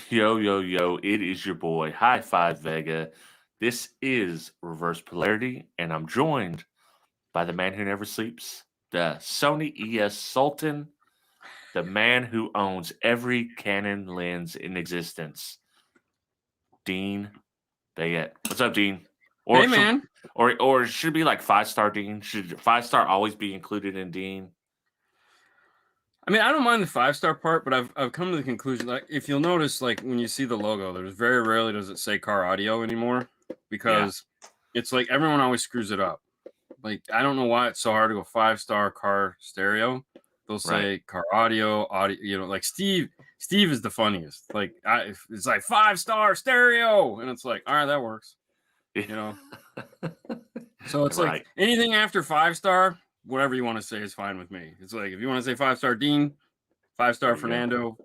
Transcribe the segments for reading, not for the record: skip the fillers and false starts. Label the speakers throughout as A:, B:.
A: Yo, yo, yo, it is your boy, High Five Vega. This is Reverse Polarity, and I'm joined by the man who never sleeps, the Sony ES Sultan, the man who owns every Canon lens in existence, Dean Bayette. What's up, Dean?
B: Hey, man.
A: Or should it be like 5-star Dean? Should 5-star always be included in Dean?
B: I mean, I don't mind the 5-star part, but I've come to the conclusion, like, if you'll notice, like, when you see the logo, there's very rarely does it say car audio anymore, because it's like everyone always screws it up. Like, I don't know why it's so hard to go 5-star car stereo. They'll say car audio, like Steve is the funniest. Like, it's like 5-star stereo, and it's like, all right, that works. So it's like anything after 5-star, whatever you want to say is fine with me. It's like, if you want to say 5-star Dean, 5-star Fernando,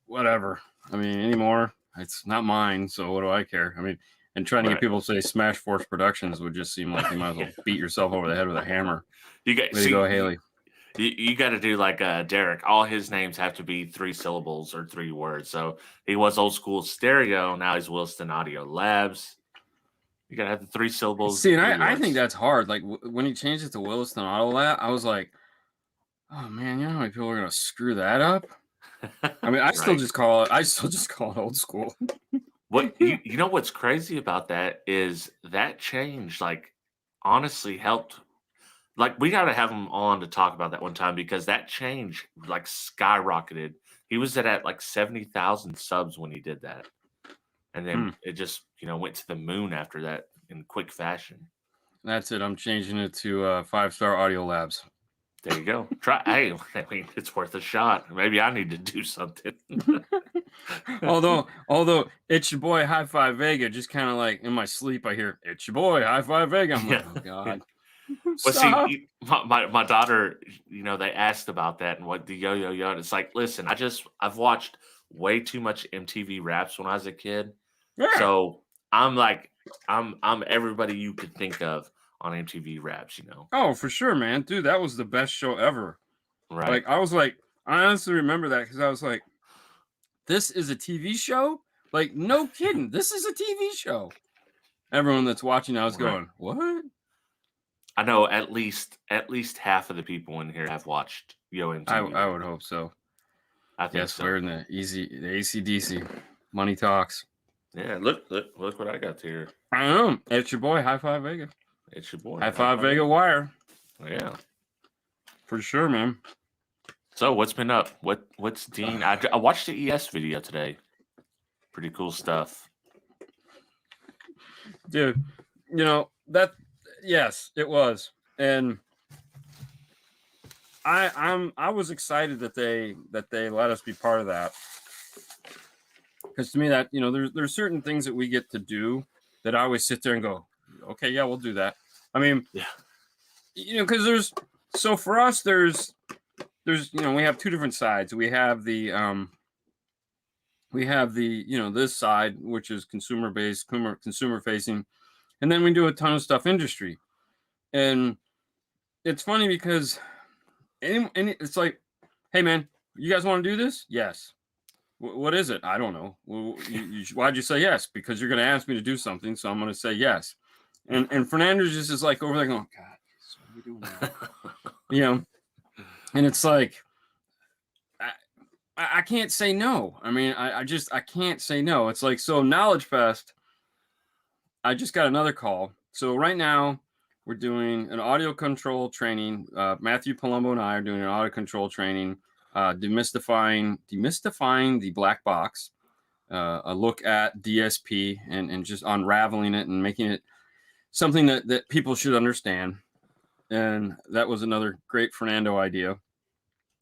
B: whatever. I mean, anymore, it's not mine, so what do I care? I mean, and trying to get people to say Smash Force Productions would just seem like you might as well beat yourself over the head with a hammer.
A: You
B: go, Haley.
A: You got to do like Derek. All his names have to be 3 syllables or 3 words. So he was old school stereo. Now he's Williston Audio Labs. You got to have the 3 syllables.
B: See, and I think that's hard. Like when he changed it to Williston Audio Lab, I was like, oh man, you know how many people are gonna screw that up? I mean, I still just call it old school.
A: What you know what's crazy about that is that change, like, honestly helped. Like, we got to have him on to talk about that one time, because that change like skyrocketed. He was at like 70,000 subs when he did that, and then it just went to the moon after that in quick fashion.
B: That's it. I'm changing it to 5-star Audio Labs.
A: There you go. Try. Hey, I mean, it's worth a shot. Maybe I need to do something.
B: although it's your boy High Five Vega, just kind of like in my sleep, I hear it's your boy High Five Vega. I'm like, oh god.
A: Well, see, my daughter, they asked about that and what the yo. And it's like, listen, I've watched way too much MTV Raps when I was a kid. Yeah. So I'm like, I'm everybody you could think of on MTV Raps,
B: Oh, for sure, man. Dude, that was the best show ever.
A: Right.
B: Like, I was like, I honestly remember that, because I was like, this is a TV show? Like, no kidding. This is a TV show. Everyone that's watching now is going, what?
A: I know at least half of the people in here have watched Yo MTV.
B: I would hope so.
A: I think so.
B: We're in the AC/DC. Money talks.
A: Yeah, look what I got here.
B: I know. It's your boy, High Five Vega.
A: It's your boy.
B: High Five Vega Wire.
A: Yeah.
B: For sure, man.
A: So what's been up? What's Dean? I watched the ES video today. Pretty cool stuff.
B: Dude, yes, it was. And I was excited that they let us be part of that. Because to me, that there's certain things that we get to do that I always sit there and go, okay, yeah, we'll do that. I mean, because for us, there's we have 2 different sides. We have the this side, which is consumer based, consumer facing, and then we do a ton of stuff industry. And it's funny because it's like, hey man, you guys want to do this? Yes. What is it? I don't know. Well, why'd you say yes? Because you're going to ask me to do something, so I'm going to say yes. And Fernando just is like over there going, God, what are we doing now? And it's like, I can't say no. I mean, I can't say no. It's like, so Knowledge Fest, I just got another call. So right now we're doing an audio control training. Matthew Palumbo and I are doing an audio control training, demystifying the black box, a look at DSP and just unraveling it and making it something that people should understand. And that was another great Fernando idea,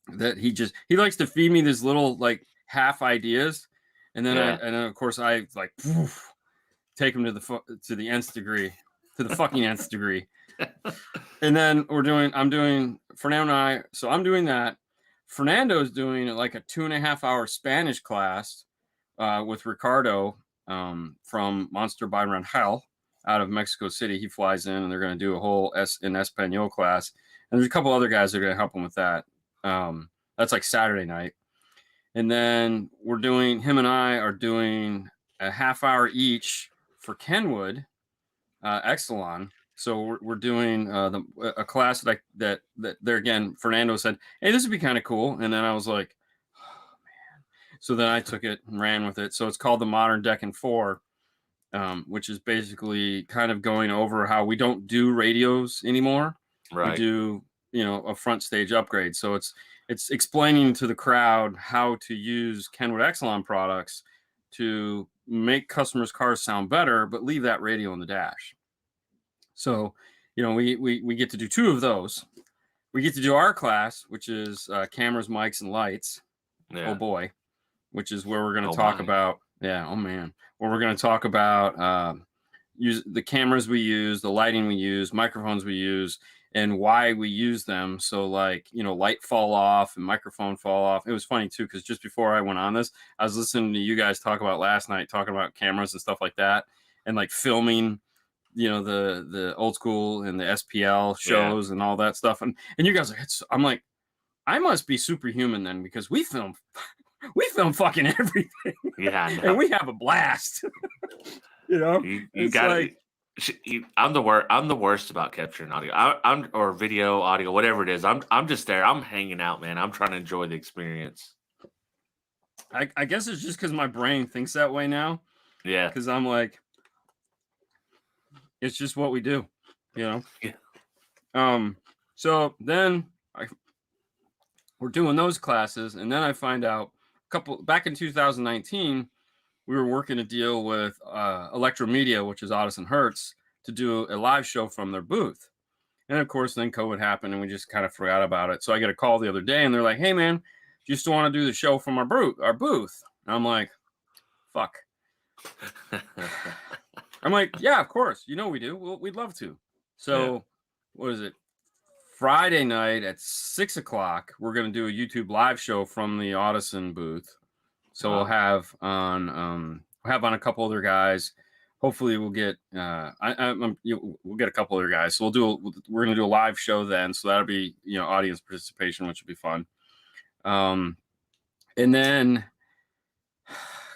B: that he likes to feed me these little like half ideas, and then of course I like take him to the nth degree, to the fucking nth degree. And then I'm doing Fernando and I, so I'm doing that. Fernando's doing like a 2.5-hour Spanish class with Ricardo from Monster by Rangel out of Mexico City. He flies in, and they're going to do a whole in Espanol class. And there's a couple other guys that are going to help him with that. That's like Saturday night. And then him and I are doing a half hour each for Kenwood, Exelon. So we're doing a class that there again, Fernando said, hey, this would be kind of cool. And then I was like, oh, man. So then I took it and ran with it. So it's called the Modern Deccan 4, which is basically kind of going over how we don't do radios anymore.
A: Right.
B: We do, a front stage upgrade. So it's explaining to the crowd how to use Kenwood Exelon products to make customers' cars sound better, but leave that radio in the dash. So, we get to do 2 of those. We get to do our class, which is cameras, mics, and lights.
A: Yeah.
B: Oh boy, which is where we're going to talk about. Yeah. Oh man, where we're going to talk about use the cameras we use, the lighting we use, microphones we use, and why we use them. So like, light fall off and microphone fall off. It was funny too, because just before I went on this, I was listening to you guys talk about last night, talking about cameras and stuff like that, and like filming, the old school and the SPL shows and all that stuff. And you guys are, I'm like, I must be superhuman then, because we film fucking everything.
A: Yeah.
B: And we have a blast.
A: You got I'm the worst about capturing audio. I'm or video, audio, whatever it is. I'm just there. I'm hanging out, man. I'm trying to enjoy the experience.
B: I guess it's just because my brain thinks that way now.
A: Yeah.
B: Because I'm like, it's just what we do,
A: Yeah.
B: So then we're doing those classes, and then I find out back in 2019, we were working a deal with Electromedia, which is Otis and Hertz, to do a live show from their booth. And of course, then COVID happened, and we just kind of forgot about it. So I get a call the other day, and they're like, "Hey, man, do you still want to do the show from our booth?" And I'm like, "Fuck." I'm like, "Yeah, of course. We do. We'd love to." So, What is it? Friday night at 6:00, we're going to do a YouTube live show from the Audison booth. So we'll have on a couple other guys. Hopefully we'll get we'll get a couple other guys. So we're going to do a live show then. So that'll be audience participation, which will be fun. And then,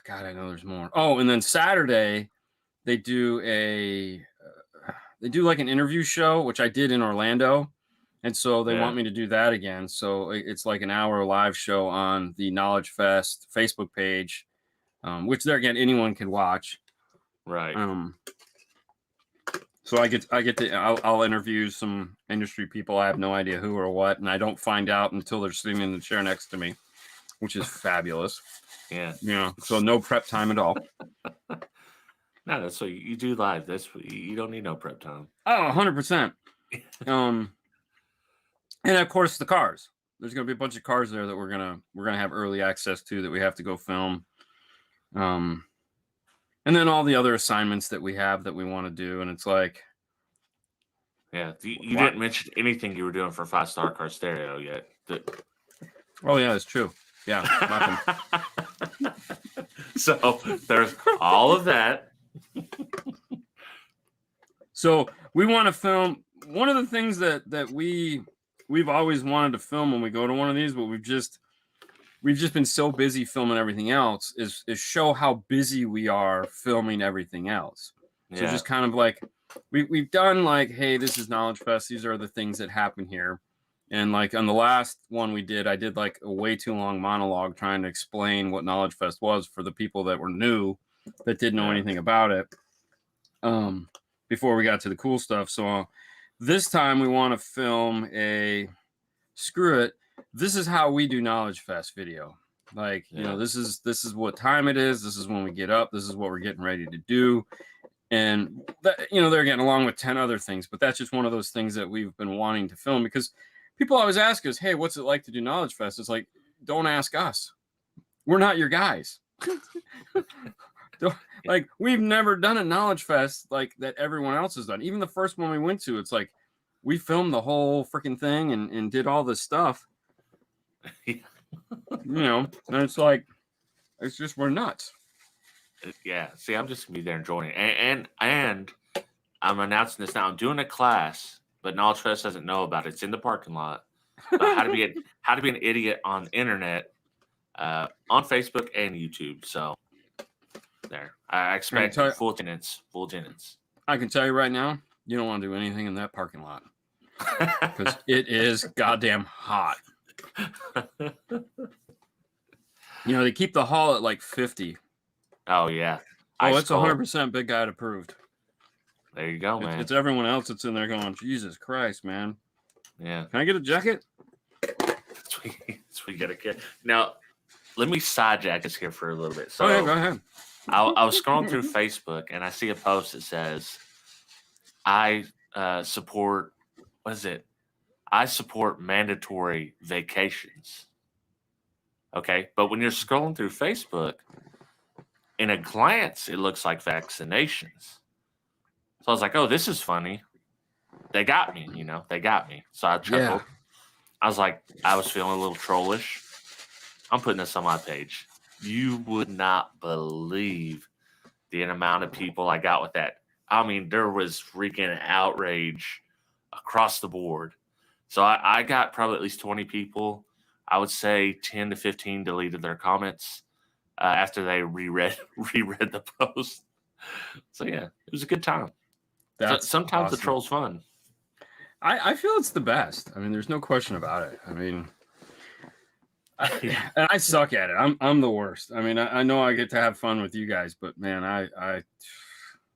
B: God, I know there's more. Oh, and then Saturday they do like an interview show, which I did in Orlando. And so they want me to do that again. So it's like an hour live show on the Knowledge Fest Facebook page, which there again, anyone can watch.
A: Right.
B: So I'll interview some industry people. I have no idea who or what, and I don't find out until they're sitting in the chair next to me, which is fabulous.
A: Yeah.
B: So no prep time at all.
A: No, that's what you do live. You don't need no prep time.
B: Oh, 100%. And of course the cars. There's going to be a bunch of cars there that we're gonna have early access to that we have to go film. And then all the other assignments that we have that we want to do, and it's like,
A: yeah, you didn't mention anything you were doing for 5-Star Car Stereo yet.
B: Oh yeah, that's true. Yeah.
A: So there's all of that.
B: So we want to film. One of the things that we've always wanted to film when we go to one of these, but we've just been so busy filming everything else, is show how busy we are filming everything else. So just kind of like we've done like, hey, this is Knowledge Fest. These are the things that happen here. And like on the last one we did, I did like a way too long monologue trying to explain what Knowledge Fest was for the people that were new, that didn't know anything about it, before we got to the cool stuff. So this time we want to film screw it. This is how we do Knowledge Fest video. Like, this is what time it is. This is when we get up. This is what we're getting ready to do. And that, they're getting along with 10 other things, but that's just one of those things that we've been wanting to film, because people always ask us, hey, what's it like to do Knowledge Fest? It's like, don't ask us. We're not your guys. Like, we've never done a Knowledge Fest like that everyone else has done. Even the first one we went to, it's like we filmed the whole freaking thing and did all this stuff. And it's like, it's just, we're nuts.
A: Yeah. See, I'm just gonna be there enjoying it. And I'm announcing this now. I'm doing a class, but Knowledge Fest doesn't know about it. It's in the parking lot. How to be an idiot on the internet on Facebook and YouTube. So there, I expect full attendance.
B: I can tell you right now, you don't want to do anything in that parking lot because it is goddamn hot. They keep the hall at like 50.
A: Oh yeah.
B: Oh, it's 100% Big Guy approved.
A: There you go, man.
B: It's everyone else that's in there going, Jesus Christ, man.
A: Yeah.
B: Can I get a jacket?
A: That's what you gotta get. Now, let me sidejack us here for a little bit. So,
B: okay, go ahead.
A: I was scrolling through Facebook and I see a post that says, I support, what is it? I support mandatory vacations. Okay. But when you're scrolling through Facebook, in a glance, it looks like vaccinations. So I was like, oh, this is funny. They got me, they got me. So I chuckled. Yeah. I was like, I was feeling a little trollish. I'm putting this on my page. You would not believe the amount of people I got with that. I mean, there was freaking outrage across the board. So I got probably at least 20 people. I would say 10 to 15 deleted their comments after they reread the post. So yeah, it was a good time. Sometimes awesome. The troll's fun.
B: I feel it's the best. I mean, there's no question about it. I mean, and I suck at it. I'm the worst. I mean, I know I get to have fun with you guys, but man, I'm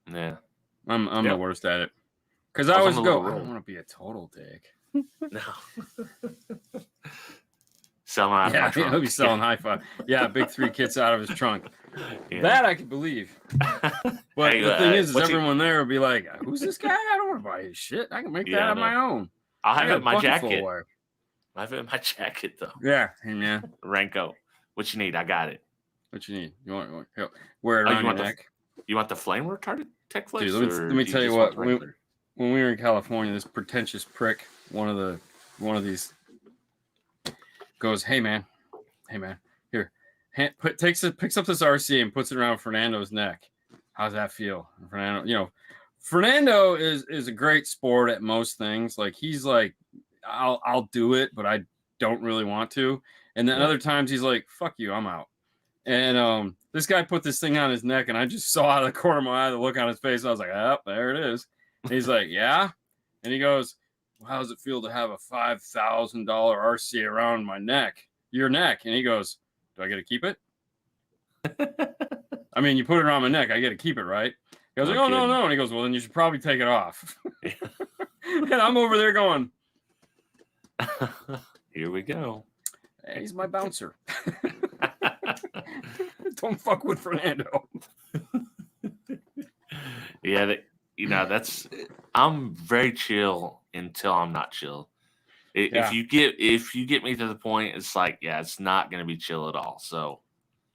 B: the worst at it. Because I always go, I don't want to be a total dick.
A: No. Selling high five.
B: Yeah, he'll be selling high five. Yeah, big 3 kits out of his trunk. Yeah. That I can believe. But the thing is everyone there will be like, who's this guy? I don't want to buy his shit. I can make that on my own.
A: I'll have it in my jacket. I have it in my jacket, though.
B: Yeah.
A: Raincoat. What you need? I got it.
B: What you need? You want wear it on your neck?
A: You want the flame retardant tech flex?
B: Dude, let me tell you what. When we were in California, this pretentious prick, one of these goes, hey man, here, picks up this RC and puts it around Fernando's neck. How's that feel? And Fernando is a great sport at most things. Like he's like, I'll do it, but I don't really want to. And then other times he's like, fuck you, I'm out. And this guy put this thing on his neck, and I just saw out of the corner of my eye the look on his face. I was like, oh, there it is. And he's like, yeah. And he goes, well, how does it feel to have a $5,000 RC around my neck, your neck? And he goes, do I get to keep it? I mean, you put it around my neck, I get to keep it, right? He goes, like, oh, no. And he goes, well, then you should probably take it off. And I'm over there going,
A: here we go.
B: Hey, he's my bouncer. Don't fuck with Fernando.
A: Yeah, I'm very chill until I'm not chill. If you get me to the point, it's like, it's not going to be chill at all. So,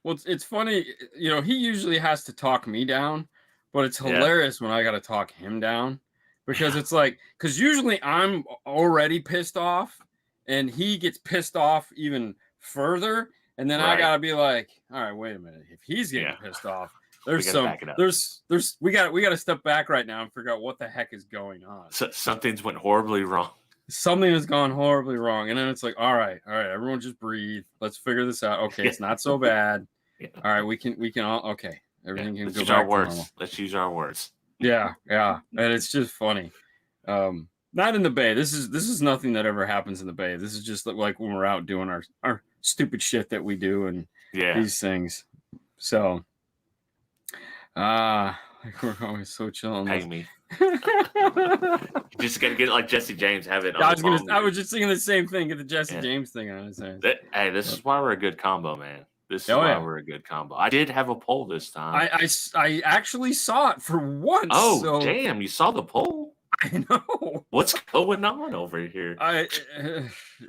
B: well, it's funny, he usually has to talk me down, but it's hilarious when I got to talk him down because it's like, because usually I'm already pissed off and he gets pissed off even further. And then I gotta be like, all right, wait a minute. If he's getting pissed off, we gotta step back right now and figure out what the heck is going on.
A: So, something's went horribly wrong.
B: Something has gone horribly wrong. And then it's like, all right, everyone just breathe. Let's figure this out. Okay, it's not so bad. Yeah. All right, we can all okay. Everything can go back to normal.
A: Let's use our words.
B: Yeah. And it's just funny. Not in the Bay. This is nothing that ever happens in the Bay. This is just like when we're out doing our stupid shit that we do and these things. So we're always so chill.
A: Hang me. You just gotta get it like Jesse James, have it on
B: I was just thinking the same thing, get the Jesse James thing on his hands.
A: Hey, this is why we're a good combo, man. This is why we're a good combo. I did have a poll this time.
B: I actually saw it for once.
A: Oh, damn, you saw the poll?
B: I know.
A: What's going on over here?
B: I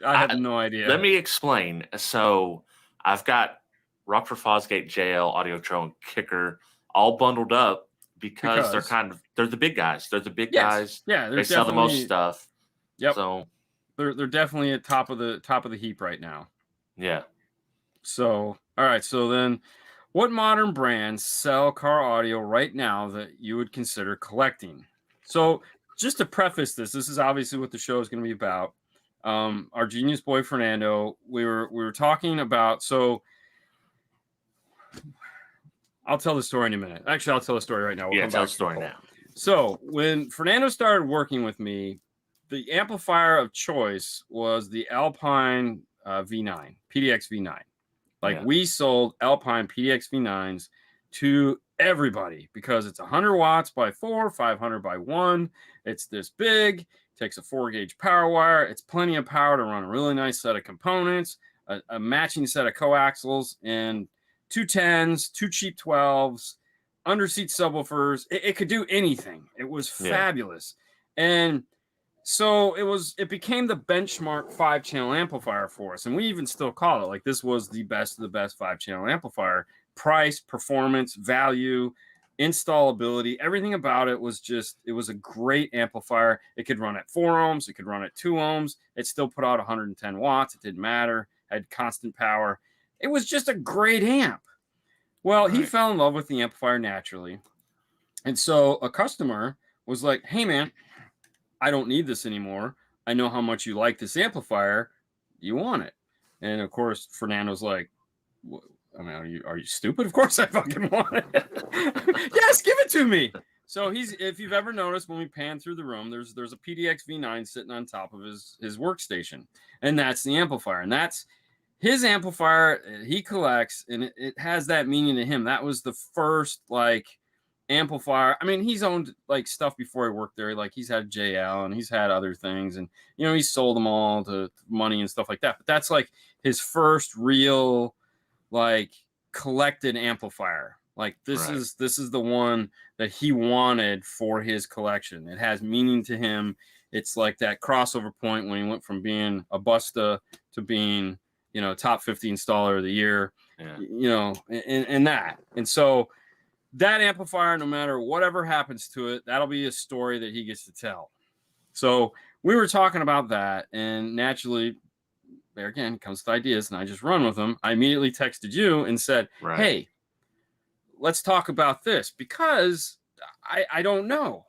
B: have no idea.
A: Let me explain. So I've got Rockford Fosgate, JL, Audio Tron, Kicker all bundled up because they're the big guys. They're the big guys.
B: Yeah,
A: they sell the most stuff.
B: Yep.
A: So
B: they're definitely at top of the heap right now.
A: Yeah.
B: So all right. So then, what modern brands sell car audio right now that you would consider collecting? So just to preface this is obviously what the show is going to be about. Our genius boy Fernando, we were talking about. So I'll tell the story in a minute. Actually, I'll tell the story right now. We'll
A: Yeah,
B: come
A: tell
B: back
A: the
B: to the
A: story
B: poll.
A: now.
B: So when Fernando started working with me, the amplifier of choice was the Alpine V9, PDX V9. Like we sold Alpine PDX V9s to everybody because it's 100 watts by 4, 500 by 1. It's this big, takes a 4-gauge power wire. It's plenty of power to run a really nice set of components, a matching set of coaxials, and 210s, 2 cheap 12s, underseat subwoofers. It could do anything. It was fabulous. And so it became the benchmark 5-channel amplifier for us. And we even still call it like this was the best of the best 5-channel amplifier. Price, performance, value, installability, everything about it was just, it was a great amplifier. It could run at 4 ohms. It could run at 2 ohms. It still put out 110 watts. It didn't matter. Had constant power. It was just a great amp. Well, he fell in love with the amplifier naturally. And so a customer was like, hey, man, I don't need this anymore. I know how much you like this amplifier. You want it? And of course, Fernando's like, I mean, are you stupid? Of course I fucking want it. Yes, give it to me. So if you've ever noticed when we pan through the room, there's a PDX V9 sitting on top of his workstation, and that's the amplifier, and that's his amplifier. He collects, and it has that meaning to him. That was the first amplifier. I mean, he's owned stuff before he worked there. Like he's had JL and he's had other things, and he sold them all to money and stuff like that. But that's like his first real collected amplifier. Like this is the one that he wanted for his collection. It has meaning to him. It's like that crossover point when he went from being a busta to being top 50 installer of the year. And that. And so that amplifier, no matter whatever happens to it, that'll be a story that he gets to tell. So we were talking about that, and naturally, there again comes the ideas, and I just run with them. I immediately texted you and said, hey, let's talk about this, because I don't know.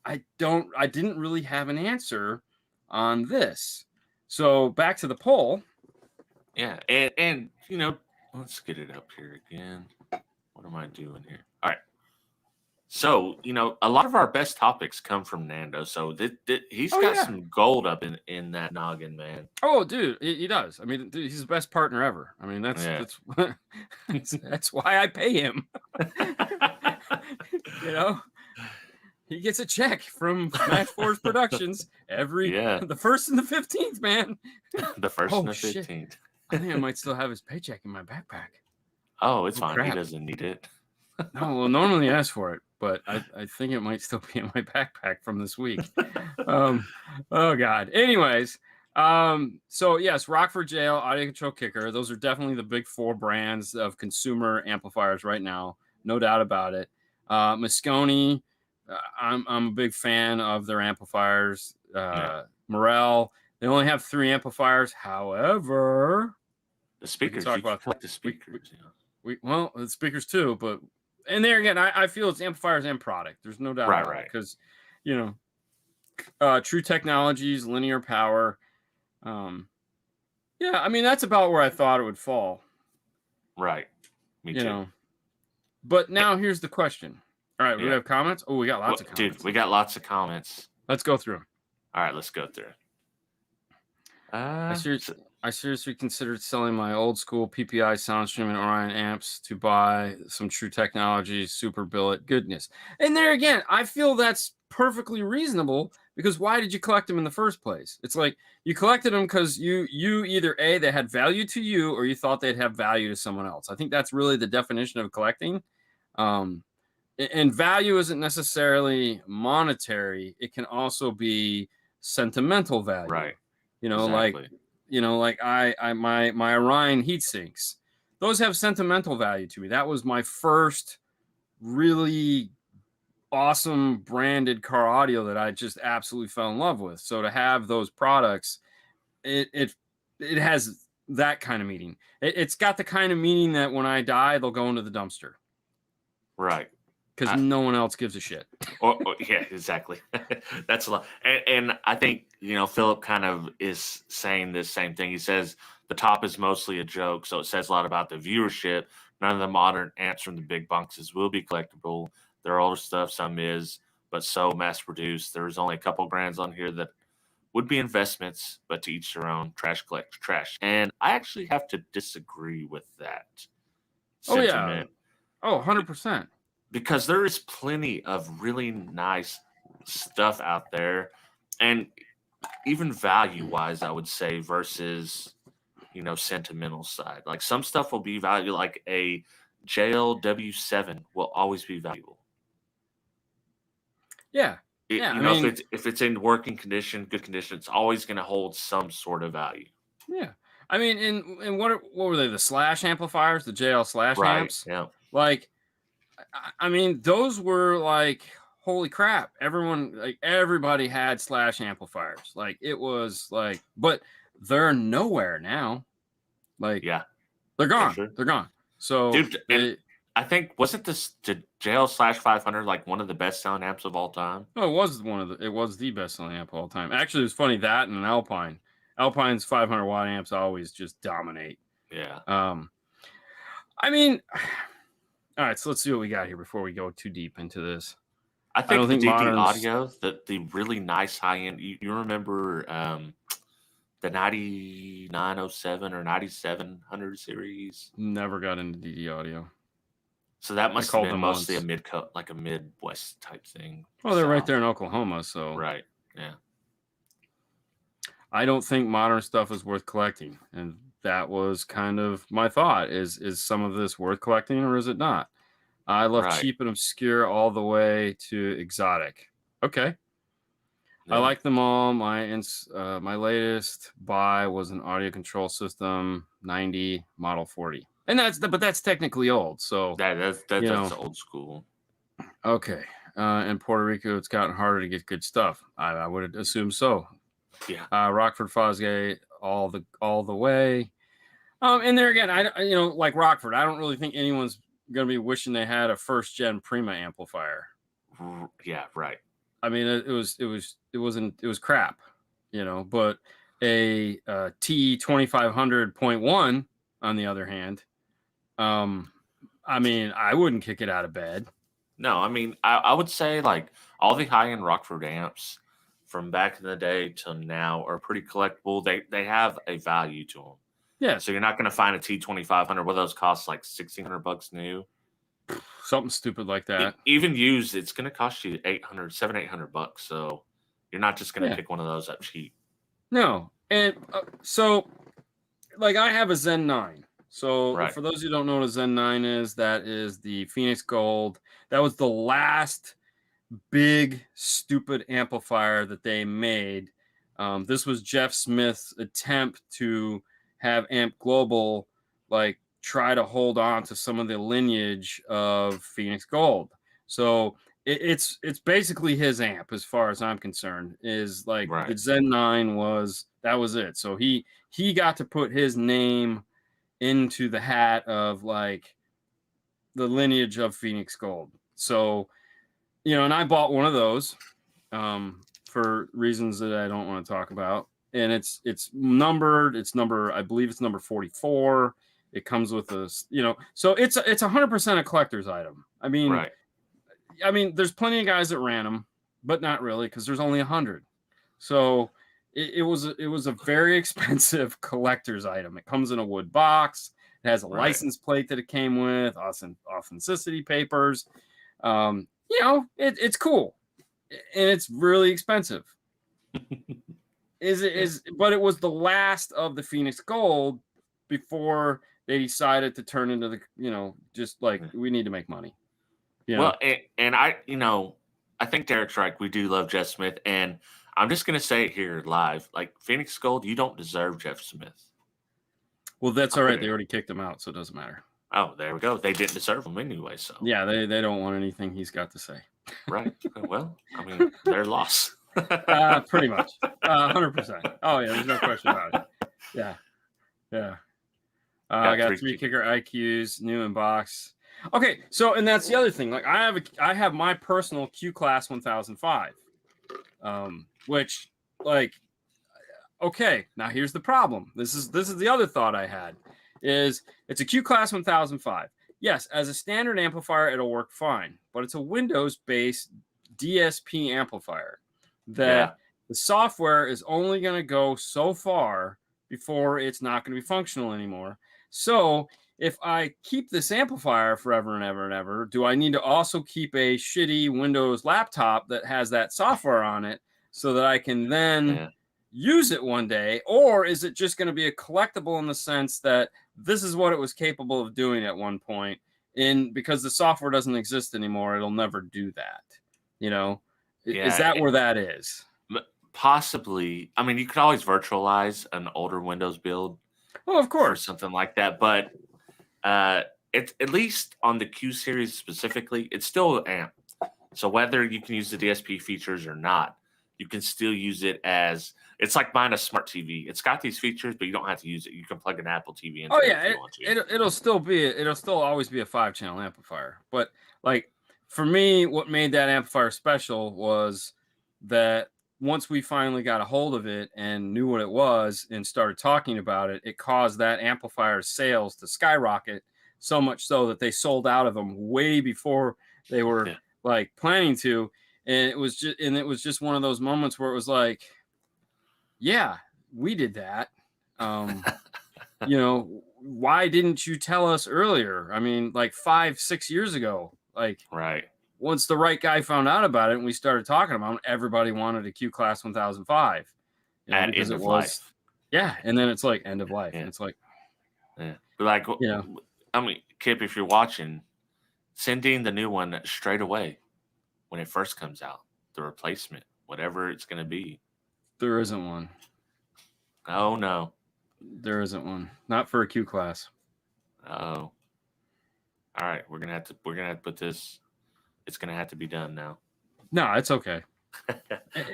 B: I didn't really have an answer on this. So back to the poll.
A: Yeah, and let's get it up here again. What am I doing here? All right. So, a lot of our best topics come from Nando. So he's got some gold up in that noggin, man.
B: Oh, dude, he does. I mean, dude, he's the best partner ever. I mean, that's why I pay him. He gets a check from Smash Force Productions the 1st and the 15th, man.
A: The 1st and the 15th.
B: I think I might still have his paycheck in my backpack.
A: Oh, it's fine. Crap. He doesn't need it.
B: No, well, normally he asks for it, but I think it might still be in my backpack from this week. Oh God. Anyways, so yes, Rockford Jail, Audio Control Kicker. Those are definitely the big 4 brands of consumer amplifiers right now, no doubt about it. Moscone, I'm a big fan of their amplifiers. Morel, they only have 3 amplifiers. However,
A: the speakers. You talk about the speakers.
B: Well, the speakers too, but. And there again, I feel it's amplifiers and product. There's no doubt about it, because, True Technologies, linear power. I mean, that's about where I thought it would fall.
A: Right. Me too.
B: But now here's the question. All right, we have comments. Oh, we got lots of comments.
A: Dude, we got lots of comments.
B: Let's go through them.
A: All right, let's go through.
B: I seriously considered selling my old school PPI Soundstream and Orion amps to buy some True Technologies super billet goodness. And there again, I feel that's perfectly reasonable, because why did you collect them in the first place? It's like you collected them because you either A, they had value to you, or you thought they'd have value to someone else. I think that's really the definition of collecting. And value isn't necessarily monetary. It can also be sentimental value.
A: Right.
B: Exactly. My Orion heat sinks, those have sentimental value to me. That was my first really awesome branded car audio that I just absolutely fell in love with. So to have those products, it has that kind of meaning. It's got the kind of meaning that when I die, they'll go into the dumpster.
A: Right.
B: Because no one else gives a shit.
A: Yeah, exactly. That's a lot. And I think, Philip kind of is saying this same thing. He says the top is mostly a joke. So it says a lot about the viewership, None of the modern amps from the big boxes will be collectible. There are older stuff, some is, but so mass produced. There's only a couple brands on here that would be investments, but to each their own. Trash collector trash. And I actually have to disagree with that sentiment.
B: Oh, yeah. Oh, 100%.
A: Because there is plenty of really nice stuff out there. And even value-wise, I would say, versus, sentimental side. Like some stuff will be valuable, like a JLW7 will always be valuable.
B: Yeah.
A: If it's in working condition, good condition, it's always going to hold some sort of value.
B: Yeah. I mean, and what were they? The slash amplifiers, the JL slash amps?
A: Yeah.
B: Like, I mean, those were like, holy crap. Everybody had slash amplifiers. Like, it was like, but they're nowhere now. Like,
A: yeah,
B: they're gone.
A: Sure.
B: They're gone. So,
A: dude, I think, wasn't this the JL/500 like one of the best selling amps of all time?
B: Oh, it was the best selling amp of all time. Actually, it was funny, that and an Alpine. Alpine's 500 watt amps always just dominate.
A: Yeah.
B: I mean, all right, so let's see what we got here before we go too deep into this.
A: I think the DD audio, the really nice high end. You remember the 9907 or 9700 series?
B: Never got into DD audio.
A: So that must have been mostly a Midwest type thing.
B: Well, they're right there in Oklahoma, so
A: right. Yeah.
B: I don't think modern stuff is worth collecting, and that was kind of my thought: is some of this worth collecting or is it not? I love cheap and obscure all the way to exotic. Okay. Yeah. I like them all. My latest buy was an audio control system 90 Model 40. And that's technically old. So
A: that's old school.
B: Okay. In Puerto Rico, it's gotten harder to get good stuff. I would assume so.
A: Yeah.
B: Rockford Fosgate all the way. And there again, like Rockford, I don't really think anyone's going to be wishing they had a first gen Prima amplifier.
A: Yeah, right.
B: I mean, it was crap, but a T2500.1 on the other hand, I mean, I wouldn't kick it out of bed.
A: No, I mean, I would say like all the high-end Rockford amps from back in the day till now are pretty collectible. They have a value to them.
B: Yeah.
A: So you're not going to find a T2500 where those cost like $1,600 new.
B: Something stupid like that.
A: Even used, it's going to cost you $800 bucks. So you're not just going to pick one of those up cheap.
B: No. And so like I have a Zen 9. So for those who don't know what a Zen 9 is, that is the Phoenix Gold. That was the last big stupid amplifier that they made. This was Jeff Smith's attempt to have Amp Global like try to hold on to some of the lineage of Phoenix Gold. So it's basically his amp as far as I'm concerned. Is like the Zen 9 was it. So he got to put his name into the hat of like the lineage of Phoenix Gold. So, and I bought one of those for reasons that I don't want to talk about. And it's numbered. I believe it's number 44. It comes with a, so it's 100% a collector's item. I mean, there's plenty of guys that ran them, but not really, because there's only 100. So it was a very expensive collector's item. It comes in a wood box. It has a license plate that it came with, authenticity papers. It's cool, and it's really expensive. But it was the last of the Phoenix Gold before they decided to turn into the, just like we need to make money.
A: Well, and I think Derek's right. We do love Jeff Smith, and I'm just gonna say it here live. Like Phoenix Gold, you don't deserve Jeff Smith.
B: Well, that's all right. They already kicked him out, so it doesn't matter.
A: Oh, there we go. They didn't deserve him anyway. So
B: yeah, they don't want anything he's got to say.
A: Right. Well, I mean, their loss.
B: Pretty much. 100%. Oh yeah, there's no question about it. Yeah. I got 3 kicker IQs, new in box. Okay, so and that's the other thing. Like I have my personal Q Class 1005, which like, okay, now here's the problem. This is the other thought I had. Is it's a Q Class 1005. yes, as a standard amplifier, it'll work fine, but it's a Windows-based DSP amplifier
A: Yeah.
B: that the software is only going to go so far before it's not going to be functional anymore. So if I keep this amplifier forever and ever and ever, do I need to also keep a shitty Windows laptop that has that software on it so that I can then
A: Yeah.
B: use it one day? Or is it just going to be a collectible in the sense that this is what it was capable of doing at one point, and because the software doesn't exist anymore, it'll never do that? You know, is
A: Yeah.
B: that where that is?
A: Possibly. I mean, you could always virtualize an older Windows build
B: Oh, of
A: for
B: course.
A: something like that, but it's at least on the Q series specifically, it's still AMP. So whether you can use the DSP features or not, you can still use it as it's like buying a smart TV. It's got these features, but you don't have to use it. You can plug an Apple TV into
B: Oh
A: it
B: yeah,
A: if you want to.
B: it'll still always be a 5-channel amplifier. But like for me, what made that amplifier special was that once we finally got a hold of it and knew what it was and started talking about it, it caused that amplifier's sales to skyrocket, so much so that they sold out of them way before they were
A: Yeah.
B: like planning to. And it was just one of those moments where it was like, yeah, we did that. You know, why didn't you tell us earlier? I mean, like 5-6 years ago, like
A: Right.
B: once the right guy found out about it and we started talking about it, everybody wanted a Q Class 1005, you know,
A: At
B: because
A: end
B: it
A: of
B: was,
A: life.
B: yeah. And then it's like end of life.
A: Yeah.
B: And it's like,
A: Yeah. But like,
B: you know,
A: I mean, Kip, if you're watching, send in the new one straight away when it first comes out. The replacement, whatever it's going to be.
B: there isn't one.
A: Oh no.
B: There isn't one. Not for a Q Class.
A: Oh. All right, we're gonna have to put this. It's gonna have to be done now.
B: No, it's okay.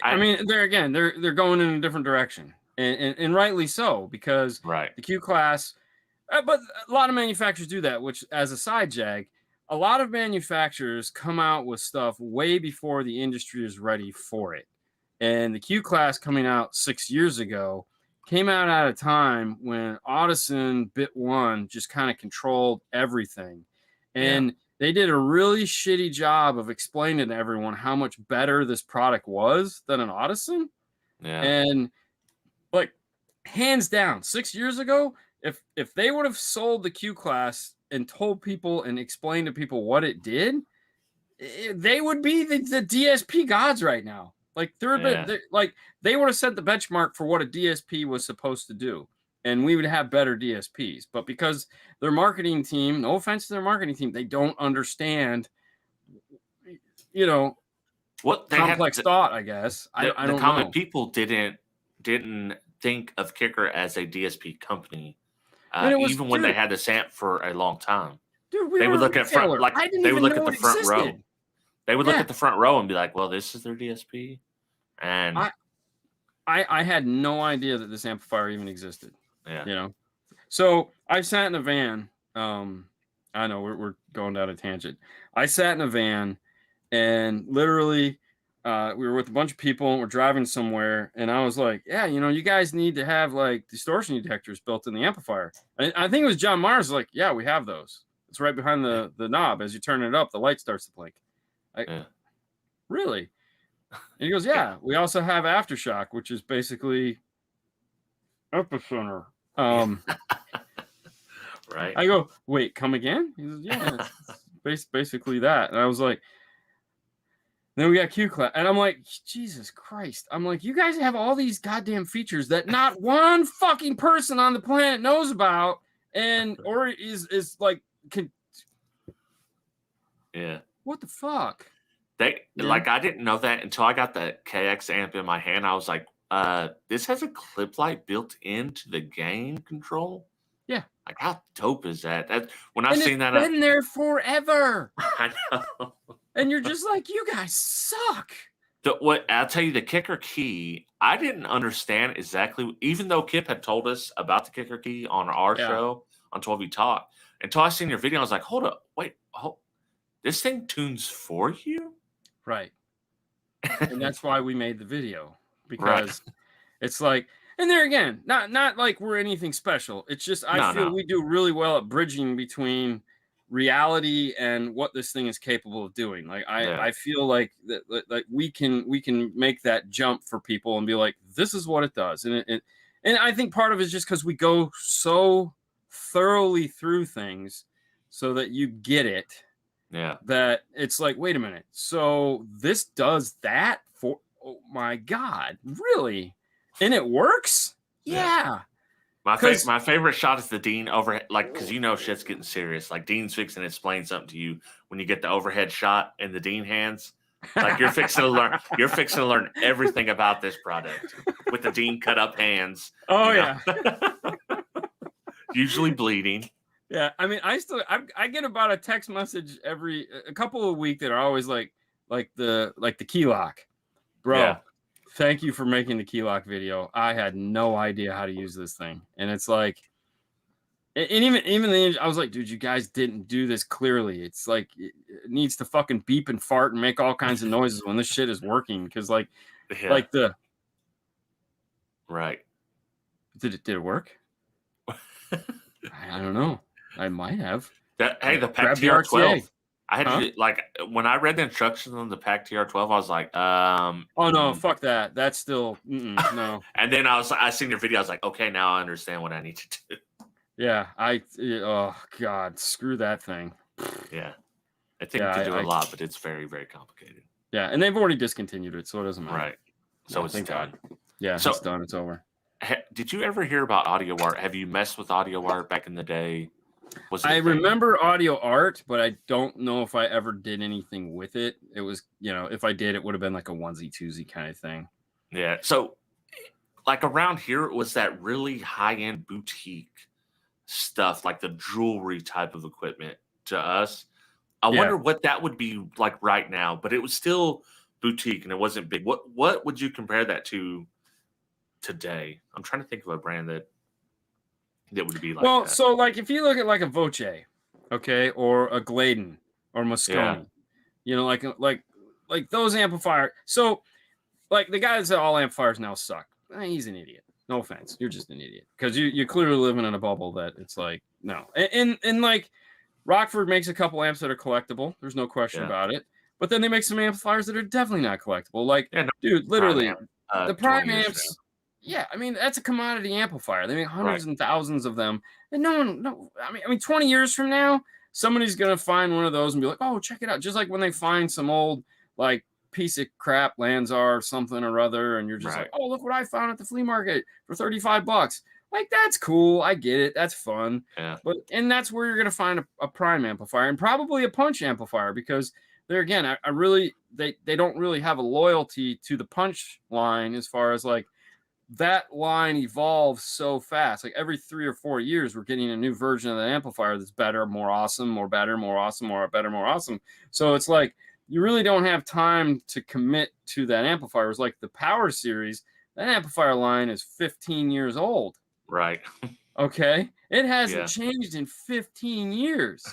B: I mean, they're going in a different direction, and rightly so, because
A: right.
B: the Q Class. But a lot of manufacturers do that, which, as a side jag, a lot of manufacturers come out with stuff way before the industry is ready for it. And the Q Class coming out 6 years ago came out at a time when Audison Bit 1 just kind of controlled everything. And they did a really shitty job of explaining to everyone how much better this product was than an Audison.
A: Yeah.
B: And like, hands down, 6 years ago, if they would have sold the Q Class and told people and explained to people what it did, they would be the DSP gods right now. Like they would have set the benchmark for what a DSP was supposed to do, and we would have better DSPs. But because their marketing team, no offense to their marketing team, they don't understand, you know,
A: what
B: complex thought, I guess. I don't know.
A: The common people didn't think of Kicker as a DSP company, even when they had this amp for a long time.
B: Dude,
A: they would look at front, like they would look at the front row. They would look at the front row and be like, "Well, this is their DSP," and
B: I had no idea that this amplifier even existed.
A: Yeah,
B: you know. So I sat in a van. I know we're going down a tangent. I sat in a van, and literally, we were with a bunch of people and we're driving somewhere. And I was like, "Yeah, you know, you guys need to have like distortion detectors built in the amplifier." And I think it was John Mars like, "Yeah, we have those. It's right behind the knob. As you turn it up, the light starts to blink." Really? And he goes, "Yeah, we also have aftershock, which is basically epicenter."
A: Right.
B: I go, "Wait, come again?" He says, "Yeah, it's basically that." And I was like, then we got Q Class, and I'm like, Jesus Christ! I'm like, you guys have all these goddamn features that not one fucking person on the planet knows about, and or is like,
A: yeah.
B: What the fuck?
A: Like I didn't know that until I got the KX amp in my hand. I was like, this has a clip light built into the gain control.
B: Yeah.
A: Like how dope is that? That when
B: I've
A: seen that,
B: it's been there forever.
A: I know.
B: And you're just like, you guys suck.
A: What I'll tell you, the kicker key, I didn't understand exactly, even though Kip had told us about the kicker key on our show on 12V Talk, until I seen your video, I was like, hold up, wait, this thing tunes for you?
B: Right. And that's why we made the video, because it's like, and there again, not like we're anything special. It's just I feel we do really well at bridging between reality and what this thing is capable of doing. Like I feel like that like we can make that jump for people and be like, this is what it does. And I think part of it is just because we go so thoroughly through things so that you get it.
A: Yeah.
B: That it's like, wait a minute. So this does that for, oh my God, really? And it works? Yeah.
A: My favorite shot is the Dean overhead, like, because you know shit's getting serious. Like, Dean's fixing to explain something to you when you get the overhead shot in the Dean hands. Like, you're fixing to learn. You're fixing to learn everything about this product with the Dean cut up hands.
B: Oh yeah.
A: Usually bleeding.
B: Yeah, I mean, I get about a text message a couple a week that are always like the key lock, bro. Yeah. Thank you for making the key lock video. I had no idea how to use this thing. And it's like, and even then, I was like, dude, you guys didn't do this clearly. It's like, it needs to fucking beep and fart and make all kinds of noises when this shit is working. Cause like the.
A: Right.
B: Did it work? I don't know. I might have.
A: The PAC TR12. I had to, like, when I read the instructions on the PAC TR12, I was like,
B: oh no, fuck that. That's still no.
A: And then I seen your video. I was like, okay, now I understand what I need to do.
B: Yeah, oh God, screw that thing.
A: Yeah, I think it could do a lot, but it's very, very complicated.
B: Yeah, and they've already discontinued it, so it doesn't matter.
A: Right. So it's done.
B: Yeah, so, it's done. It's over.
A: Did you ever hear about audio art? Have you messed with audio art back in the day?
B: I remember audio art, but I don't know if I ever did anything with it. It was, if I did, it would have been like a onesie twosie kind of thing.
A: Yeah. So, like around here, it was that really high-end boutique stuff, like the jewelry type of equipment to us. I wonder what that would be like right now, but it was still boutique and it wasn't big. What would you compare that to today? I'm trying to think of a brand that would be like that.
B: So like if you look at like a Voce, okay, or a Gladen or Moscone, like those amplifiers. So like the guy that said all amplifiers now suck. He's an idiot. No offense. You're just an idiot. Because you're clearly living in a bubble that it's like, no. And like Rockford makes a couple amps that are collectible. There's no question about it. But then they make some amplifiers that are definitely not collectible. Like, dude, literally, the Prime amps. Yeah, I mean, that's a commodity amplifier. They make hundreds and thousands of them. And I mean, 20 years from now, somebody's going to find one of those and be like, oh, check it out. Just like when they find some old, like, piece of crap Lanzar or something or other, and you're just like, oh, look what I found at the flea market for $35. Like, that's cool. I get it. That's fun.
A: Yeah.
B: And that's where you're going to find a Prime amplifier and probably a Punch amplifier because there again, I really, they don't really have a loyalty to the Punch line as far as like, that line evolves so fast. Like every 3 or 4 years, we're getting a new version of the amplifier that's better, more awesome, more better, more awesome, more better, more awesome. So it's like you really don't have time to commit to that amplifier. It's like the Power Series, that amplifier line is 15 years old.
A: Right.
B: Okay. It hasn't changed in 15 years.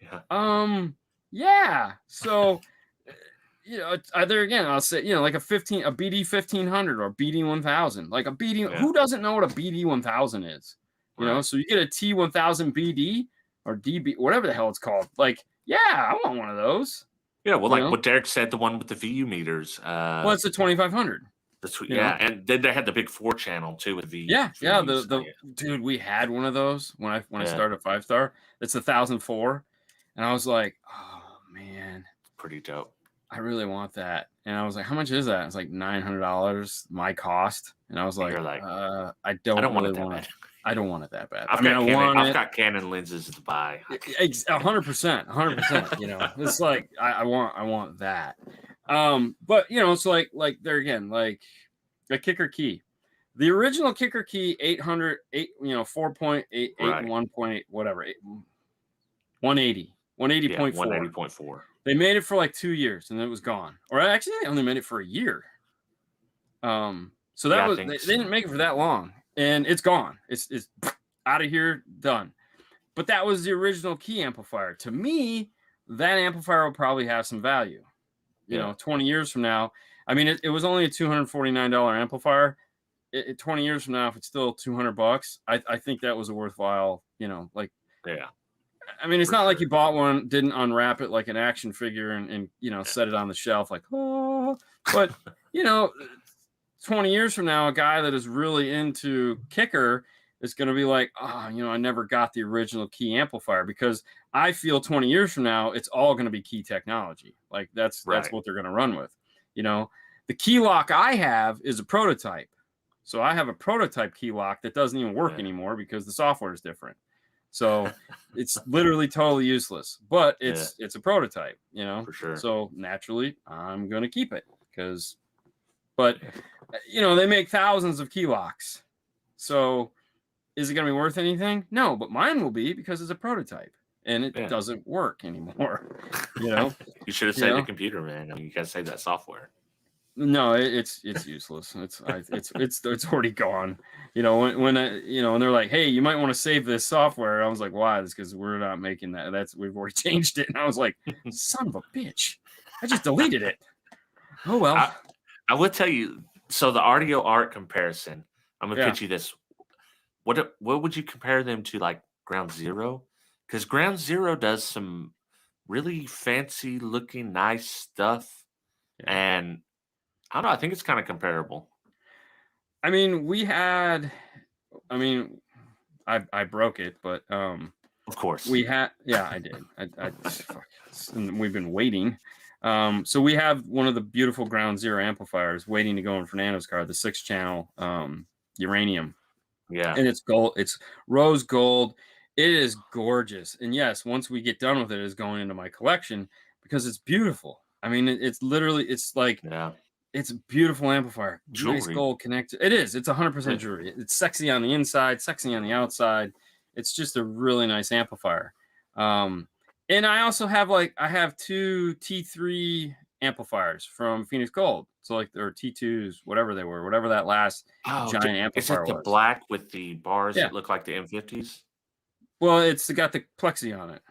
A: Yeah.
B: Yeah. So it's either again, I'll say, like a BD 1500 or BD 1000, like a BD. Who doesn't know what a BD 1000 is? You know, so you get a T1000 BD or DB, whatever the hell it's called. Like, yeah, I want one of those.
A: Yeah, well, like what Derek said, the one with the VU meters.
B: Well, it's a 2500.
A: And then they had the big 4-channel too with VU.
B: Yeah. Dude, we had one of those when I started 5-star. It's 1004, and I was like, oh man,
A: pretty dope.
B: I really want that. And I was like, how much is that? It's like $900, my cost. And I was like, I don't want it. I don't want it that bad.
A: I've got Canon lenses to buy.
B: 100%. It's like, I want that. But it's like there again, like a kicker key, the original kicker key, 800, 4.8, 1.8, whatever, 180, 180.4.
A: 180.4.
B: They made it for like 2 years and then it was gone. Or actually, they only made it for a year. So that was they didn't make it for that long, and it's gone. It's out of here, done. But that was the original key amplifier. To me, that amplifier will probably have some value. 20 years from now. I mean, it was only a $249 amplifier. 20 years from now, if it's still $200, I think that was a worthwhile. I mean, it's
A: For
B: not like
A: sure.
B: you bought one, didn't unwrap it like an action figure and you know, set it on the shelf like, oh, but you know, 20 years from now, a guy that is really into kicker is going to be like, oh, you know, I never got the original key amplifier, because I feel 20 years from now, it's all going to be key technology. Like that's
A: Right.
B: what they're going to run with. You know, the key lock I have is a prototype. So I have a prototype key lock that doesn't even work anymore because the software is different. So it's literally totally useless, but it's a prototype, you know.
A: For sure.
B: So naturally, I'm going to keep it because, but you know, they make thousands of key locks. So is it going to be worth anything? No, but mine will be because it's a prototype and it doesn't work anymore. You know,
A: you should have saved the computer, man. I mean, you got to save that software.
B: No, it's useless. It's already gone. You know, when you know, and they're like, hey, you might want to save this software. I was like, why? It's because we're not making that. We've already changed it. And I was like, son of a bitch, I just deleted it. Oh well.
A: I will tell you. So the audio art comparison. I'm gonna pitch you this. What would you compare them to, like Ground Zero? Because Ground Zero does some really fancy looking, nice stuff, and I don't know. I think it's kind of comparable.
B: I mean, I broke it, but
A: of course
B: we had. Yeah, I did. And we've been waiting. So we have one of the beautiful Ground Zero amplifiers waiting to go in Fernando's car, the 6-channel uranium.
A: Yeah,
B: and it's gold. It's rose gold. It is gorgeous. And yes, once we get done with it, it's going into my collection because it's beautiful. I mean, it's literally, it's like, it's a beautiful amplifier.
A: Jewelry.
B: Nice gold connected. It is. It's 100% jewelry. It's sexy on the inside, sexy on the outside. It's just a really nice amplifier. And I also have I have 2 T3 amplifiers from Phoenix Gold. So like, or T2s, whatever they were, whatever that last giant amplifier
A: was. Is it the
B: was.
A: black with the bars that look like the M50s?
B: Well, it's got the plexi on it.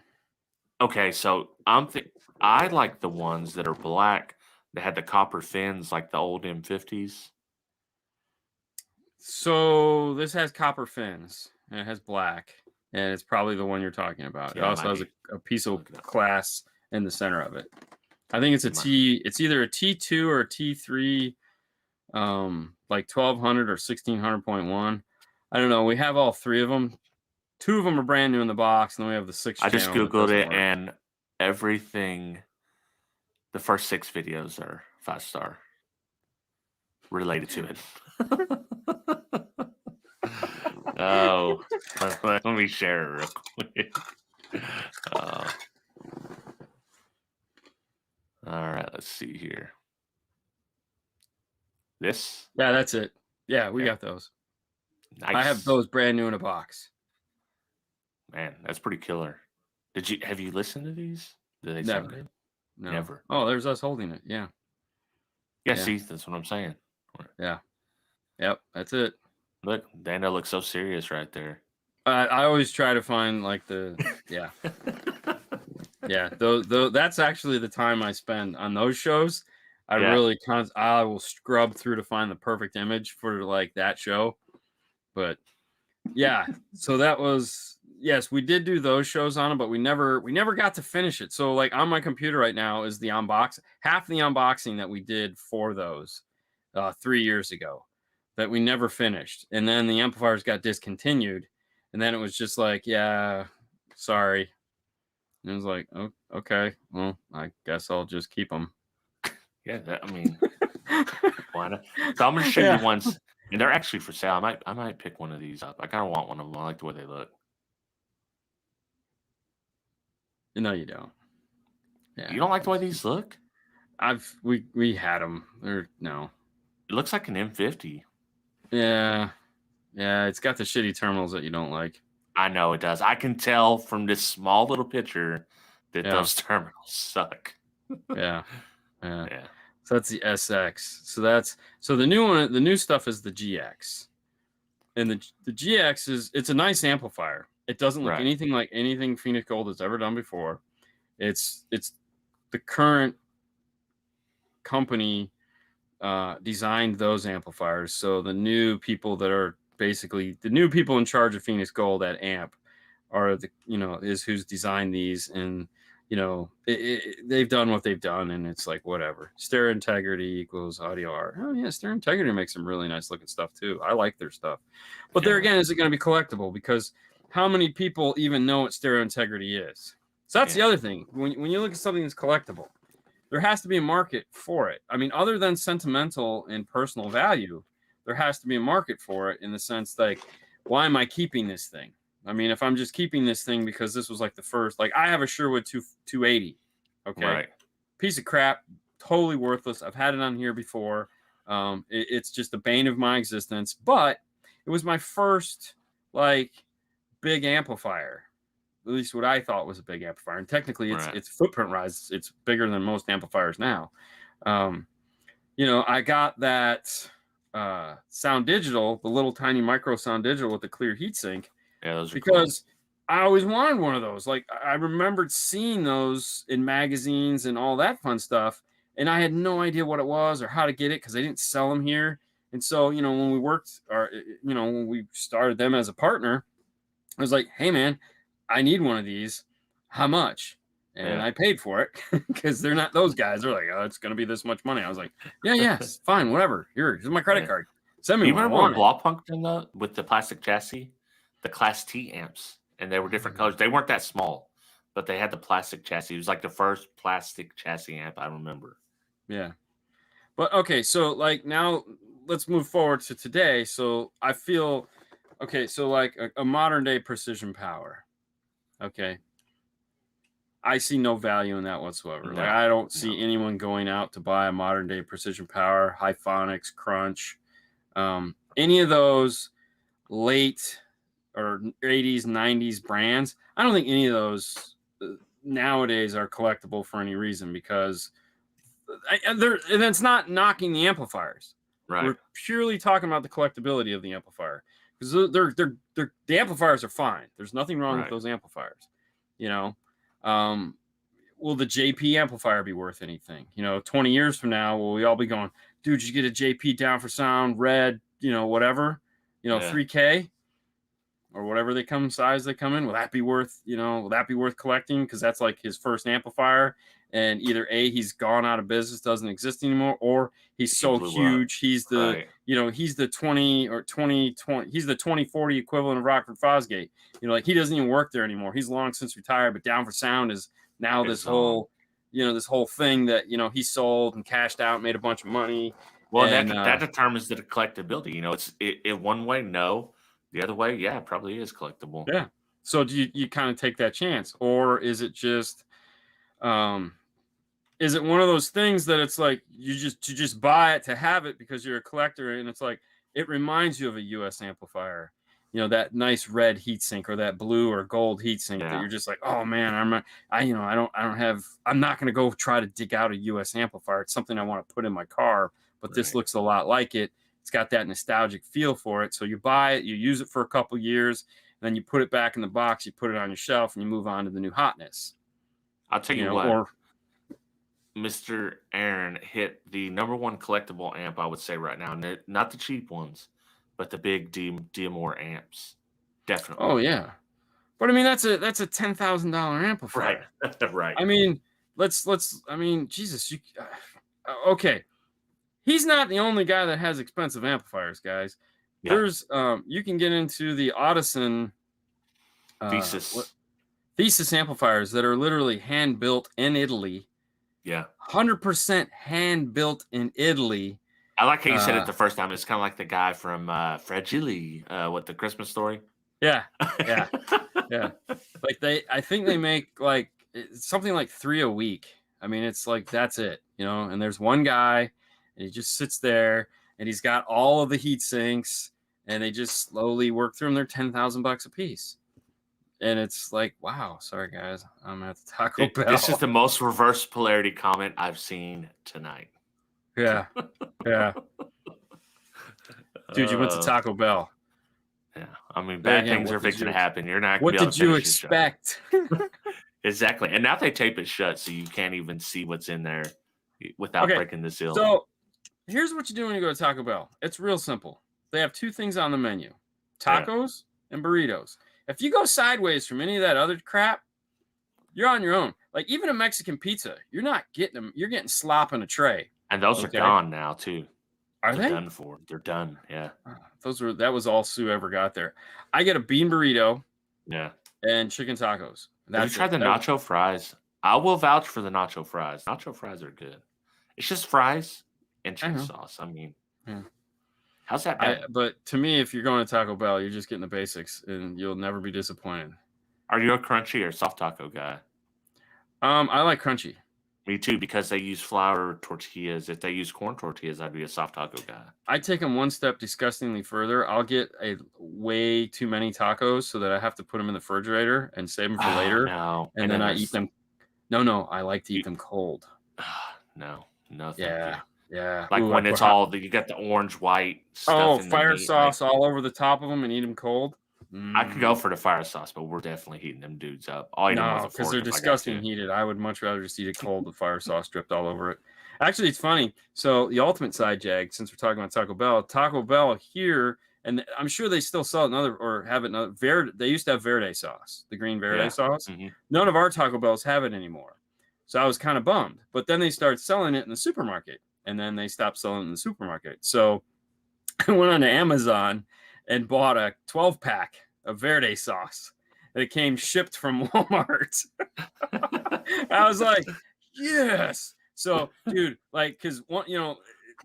A: Okay, so I like the ones that are black that had the copper fins like the old M50s.
B: So this has copper fins and it has black, and it's probably the one you're talking about.
A: Yeah,
B: it also has a piece of glass in the center of it. I think it's it's either a T2 or a T3, like 1200 or 1600.1. I don't know. We have all 3 of them. 2 of them are brand new in the box, and then we have the 6
A: I just
B: channel
A: Googled it, and everything, the first 6 videos are 5-star related to it. Oh, let me share it real quick. All right, let's see here. This?
B: Yeah, that's it. Yeah, we got those.
A: Nice.
B: I have those brand new in a box.
A: Man, that's pretty killer. Have you listened to these? Did they
B: Never.
A: sound good?
B: No.
A: Never.
B: Oh, there's us holding it. Yeah.
A: Yeah, see, that's what I'm saying.
B: Yeah. Yep, that's it.
A: Look, Dana looks so serious right there.
B: I always try to find like yeah. That's actually the time I spend on those shows. I will scrub through to find the perfect image for like that show. But yeah, so that was, yes, we did do those shows on them, but we never got to finish it. So like on my computer right now is the half the unboxing that we did for those 3 years ago that we never finished. And then the amplifiers got discontinued. And then it was just like, yeah, sorry. And it was like, oh, okay, well, I guess I'll just keep them.
A: Yeah, I mean, why not? So I'm going to show you ones, and they're actually for sale. I might pick one of these up. I kind of want one of them. I like the way they look.
B: No, you don't.
A: Yeah. You don't like the way these look?
B: We had them. No.
A: It looks like an M50.
B: Yeah. Yeah, it's got the shitty terminals that you don't like.
A: I know it does. I can tell from this small little picture that those terminals suck.
B: Yeah. So that's the SX. So the new one, the new stuff is the GX. And the GX it's a nice amplifier. It doesn't look anything like anything Phoenix Gold has ever done before. It's the current company designed those amplifiers. So the new people that are basically the new people in charge of Phoenix Gold at Amp are the, is who's designed these, and they've done what they've done, and it's like whatever. Stereo integrity equals audio art. Oh yeah, stereo integrity makes some really nice looking stuff too. I like their stuff, but there again, is it going to be collectible? Because how many people even know what stereo integrity is? So that's the other thing. When you look at something that's collectible, there has to be a market for it. I mean, other than sentimental and personal value, there has to be a market for it, in the sense like, why am I keeping this thing? I mean, if I'm just keeping this thing because this was like the first, like I have a Sherwood 280, okay,
A: Right.
B: piece of crap, totally worthless. I've had it on here before. It's just the bane of my existence, but it was my first like big amplifier, at least what I thought was a big amplifier. And technically it's footprint rise. It's bigger than most amplifiers now. I got that Sound Digital, the little tiny micro Sound Digital with the clear heatsink.
A: Yeah, those are
B: because
A: cool.
B: I always wanted one of those. Like I remembered seeing those in magazines and all that fun stuff, and I had no idea what it was or how to get it because they didn't sell them here. And so, when we worked, or when we started them as a partner, I was like, "Hey, man, I need one of these. How much?" And I paid for it because they're not those guys. They're like, "Oh, it's going to be this much money." I was like, "Yes, fine, whatever. Here's my credit card. Send me
A: You
B: one."
A: remember when Blaupunkt did that with the plastic chassis, the Class T amps, and they were different colors. They weren't that small, but they had the plastic chassis. It was like the first plastic chassis amp I remember.
B: Yeah. But okay, so like now let's move forward to today. So I feel, okay, so like a modern day precision power. Okay. I see no value in that whatsoever.
A: No,
B: like I don't see anyone going out to buy a modern day precision power, Hyphonics, Crunch, any of those late or 80s, 90s brands. I don't think any of those nowadays are collectible for any reason, because and it's not knocking the amplifiers.
A: Right.
B: We're purely talking about the collectibility of the amplifier, because the amplifiers are fine. There's nothing wrong with those amplifiers. Will the JP amplifier be worth anything? 20 years from now, will we all be going, dude, you get a JP down for sound, red, whatever, 3K or whatever size they come in? Will that be worth, collecting? Because that's like his first amplifier, and either A, he's gone out of business, doesn't exist anymore, or he's so huge, he's the he's the 2040 equivalent of Rockford Fosgate. Like he doesn't even work there anymore. He's long since retired, but Down for Sound is now this whole thing that he sold and cashed out and made a bunch of money.
A: Well, and that determines the collectability. It's one way, no. The other way, yeah, it probably is collectible.
B: Yeah. So do you kind of take that chance, or is it just is it one of those things that it's like you just buy it to have it because you're a collector, and it's like it reminds you of a US amplifier, that nice red heatsink or that blue or gold heatsink that you're just like, oh man, I'm not going to go try to dig out a US amplifier. It's something I want to put in my car, but this looks a lot like it. It's got that nostalgic feel for it. So you buy it, you use it for a couple years, and then you put it back in the box, you put it on your shelf, and you move on to the new hotness.
A: I'll tell you what, Mr. Aaron hit the #1 collectible amp, I would say right now. Not the cheap ones, but the big Diamore amps. Definitely.
B: Oh, yeah. But I mean, that's a $10,000 amplifier.
A: Right. Right.
B: I mean, Jesus. Okay. He's not the only guy that has expensive amplifiers, guys. Yeah. There's you can get into the Audison Thesis amplifiers that are literally hand built in Italy.
A: Yeah.
B: 100% hand built in Italy.
A: I like how you said it the first time. It's kind of like the guy from Fragile, what, the Christmas Story?
B: Yeah. Yeah. Yeah. Like I think they make like something like 3 a week. I mean, it's like, that's it, and there's one guy, and he just sits there, and he's got all of the heat sinks, and they just slowly work through them. They're $10,000 a piece. And it's like, wow, sorry guys, I'm at the Taco Bell.
A: This is the most reverse polarity comment I've seen tonight.
B: Yeah. Yeah. Dude, you went to Taco Bell.
A: Yeah. I mean, bad things are fixing to happen. You're not
B: going to be able to finish. What did you expect?
A: Exactly. And now they tape it shut, so you can't even see what's in there without breaking the seal.
B: So here's what you do when you go to Taco Bell. It's real simple. They have 2 things on the menu: tacos and burritos. If you go sideways from any of that other crap, you're on your own. Like even a Mexican pizza, you're not getting them. You're getting slop in a tray.
A: And those are gone now too.
B: Are
A: They're
B: they?
A: done for. They're done. Yeah.
B: That was all Sue ever got there. I get a bean burrito.
A: Yeah.
B: And chicken tacos.
A: Have you tried the nacho fries? I will vouch for the nacho fries. Nacho fries are good. It's just fries and chicken sauce. I mean, how's that bad?
B: But to me, if you're going to Taco Bell, you're just getting the basics, and you'll never be disappointed.
A: Are you a crunchy or soft taco guy?
B: I like crunchy.
A: Me too, because they use flour tortillas. If they use corn tortillas, I'd be a soft taco guy.
B: I take them one step disgustingly further. I'll get a way too many tacos so that I have to put them in the refrigerator and save them for later.
A: No.
B: And then I eat them. No, I like to eat them cold.
A: No, thank
B: yeah.
A: you.
B: Yeah.
A: Like when it's all, you got the orange, white stuff.
B: Fire sauce all over the top of them and eat them cold.
A: I could go for the fire sauce, but we're definitely heating them dudes up.
B: No, because they're disgusting heated. I would much rather just eat it cold with fire sauce dripped all over it. Actually, it's funny. So the ultimate side, Jag, since we're talking about Taco Bell here, and I'm sure they still sell another or have it another Verde. They used to have Verde sauce, the green Verde sauce. Mm-hmm. None of our Taco Bells have it anymore. So I was kind of bummed. But then they started selling it in the supermarket, and then they stopped selling it in the supermarket. So I went on to Amazon and bought a 12-pack of Verde sauce. And it came shipped from Walmart. I was like, yes. So, dude, like, because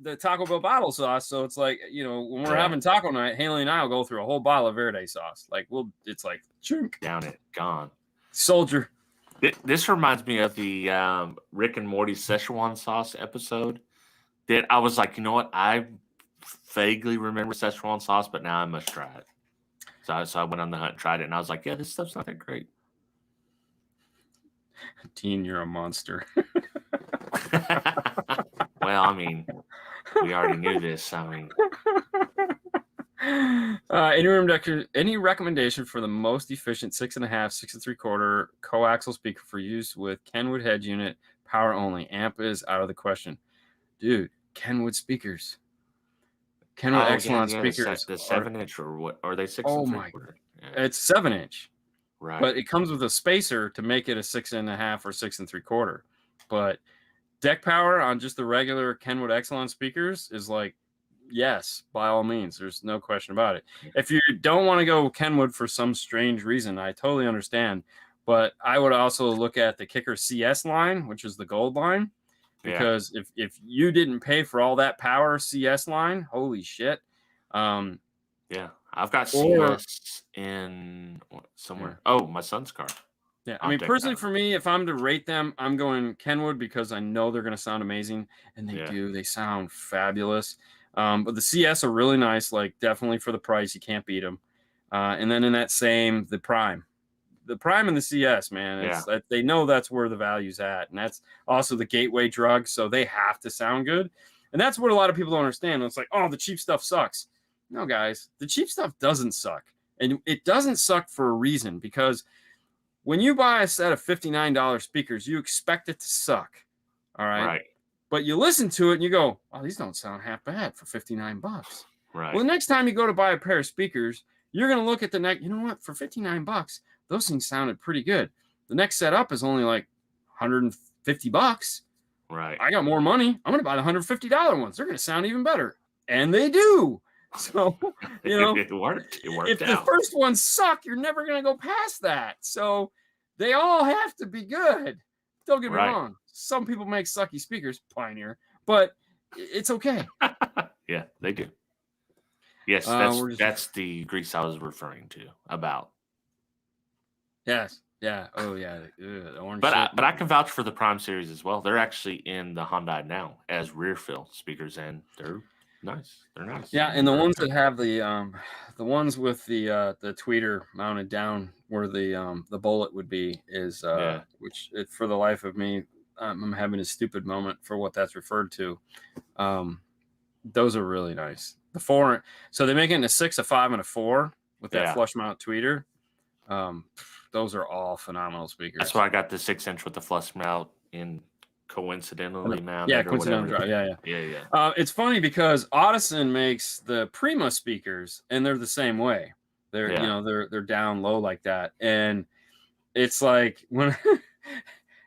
B: the Taco Bell bottle sauce. So it's like, when we're having taco night, Haley and I will go through a whole bottle of Verde sauce. Like, it's like chunk
A: down it, gone.
B: Soldier.
A: This reminds me of the Rick and Morty Szechuan sauce episode. That I was like, you know what? I vaguely remember Szechuan sauce, but now I must try it. So I went on the hunt and tried it, and I was like, yeah, this stuff's not that great.
B: Dean, you're a monster.
A: Well, I mean, we already knew this. I mean,
B: any recommendation for the most efficient 6.5, 6 3/4 coaxial speaker for use with Kenwood head unit, power only? Amp is out of the question. Dude, Kenwood speakers. Kenwood excellent speakers.
A: The 7-inch or what? Are they 6
B: 3/4? Yeah. It's 7-inch.
A: Right.
B: But it comes with a spacer to make it a 6.5 or 6 3/4. But deck power on just the regular Kenwood Excellent speakers is like, yes, by all means. There's no question about it. If you don't want to go Kenwood for some strange reason, I totally understand. But I would also look at the Kicker CS line, which is the gold line. Because if you didn't pay for all that power CS line, holy shit.
A: Yeah, I've got CS in somewhere. Oh, my son's car.
B: Yeah, I mean, personally for me, if I'm to rate them, I'm going Kenwood because I know they're going to sound amazing, and they do. They sound fabulous. But the CS are really nice, like definitely for the price, you can't beat them. And then in that same, the Prime and the CS, man, they know that's where the value's at, and that's also the gateway drug, so they have to sound good. And that's what a lot of people don't understand. It's like, oh, the cheap stuff sucks. No, guys, the cheap stuff doesn't suck, and it doesn't suck for a reason, because when you buy a set of $59 speakers, you expect it to suck, all right?
A: Right.
B: But you listen to it and you go, oh, these don't sound half bad for $59.
A: Right.
B: Well, the next time you go to buy a pair of speakers, you're going to look at the next, you know what, for $59, those things sounded pretty good. The next setup is only like $150.
A: Right.
B: I got more money. I'm going to buy the $150 ones. They're going to sound even better. And they do. So,
A: it worked.
B: If the first ones suck, you're never going to go past that. So they all have to be good. Don't get me wrong. Some people make sucky speakers, Pioneer, but it's okay.
A: Yeah, they do. Yes, that's the grease I was referring to about.
B: Yes. Yeah. Oh, yeah. The orange.
A: But I can vouch for the Prime series as well. They're actually in the Hyundai now as rear fill speakers, and they're nice. They're nice.
B: Yeah, and the ones that have the ones with the tweeter mounted down where the bullet would be is which for the life of me, I'm having a stupid moment for what that's referred to. Those are really nice. The 4, so they make it in a 6, a 5, and a 4 with that flush mount tweeter. Those are all phenomenal speakers.
A: That's why I got the 6-inch with the flush mount in coincidentally mounted.
B: Yeah, coincidentally. Yeah. It's funny because Audison makes the Prima speakers, and they're the same way. They're
A: Yeah.
B: you know they're down low like that, and it's like when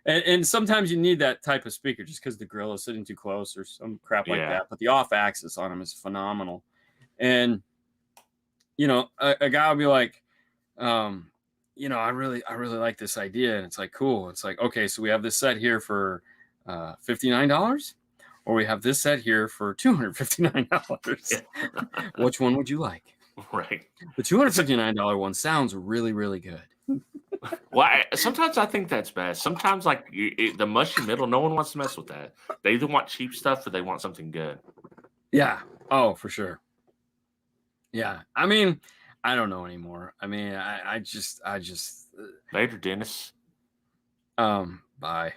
B: and sometimes you need that type of speaker just because the grill is sitting too close or some crap like
A: Yeah.
B: that. But the off axis on them is phenomenal, and a guy will be like, I really like this idea, and it's like cool. It's like, okay, so we have this set here for $59, or we have this set here for $259. Which one would you like?
A: Right.
B: The $259 one sounds really, really good.
A: Well, sometimes I think that's best. Sometimes, like the mushy middle, no one wants to mess with that. They either want cheap stuff or they want something good.
B: Yeah. Oh, for sure. Yeah. I mean, I don't know anymore. I mean, I just
A: Later, Dennis.
B: bye.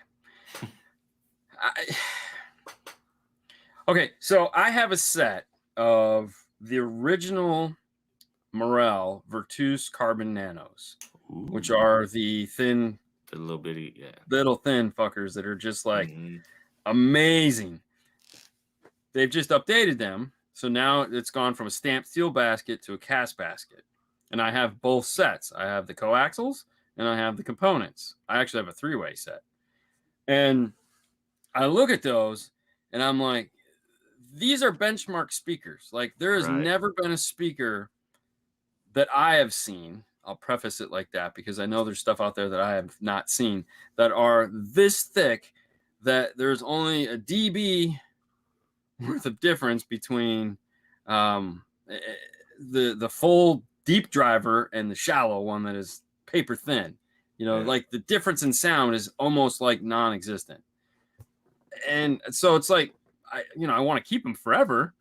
B: Okay, so I have a set of the original Morel Virtus Carbon Nanos, which
A: Ooh,
B: are the thin,
A: the little bitty, yeah.
B: little thin fuckers that are just like
A: Mhm.
B: amazing. They've just updated them. So now it's gone from a stamped steel basket to a cast basket. And I have both sets. I have the coaxials and I have the components. I actually have a three-way set. And I look at those and I'm like, these are benchmark speakers. Like there has
A: Right.
B: never been a speaker that I have seen. I'll preface it like that because I know there's stuff out there that I have not seen that are this thick that there's only a dB worth of difference between the full deep driver and the shallow one that is paper thin.
A: Yeah.
B: Like the difference in sound is almost like non-existent. And so it's like I want to keep them forever,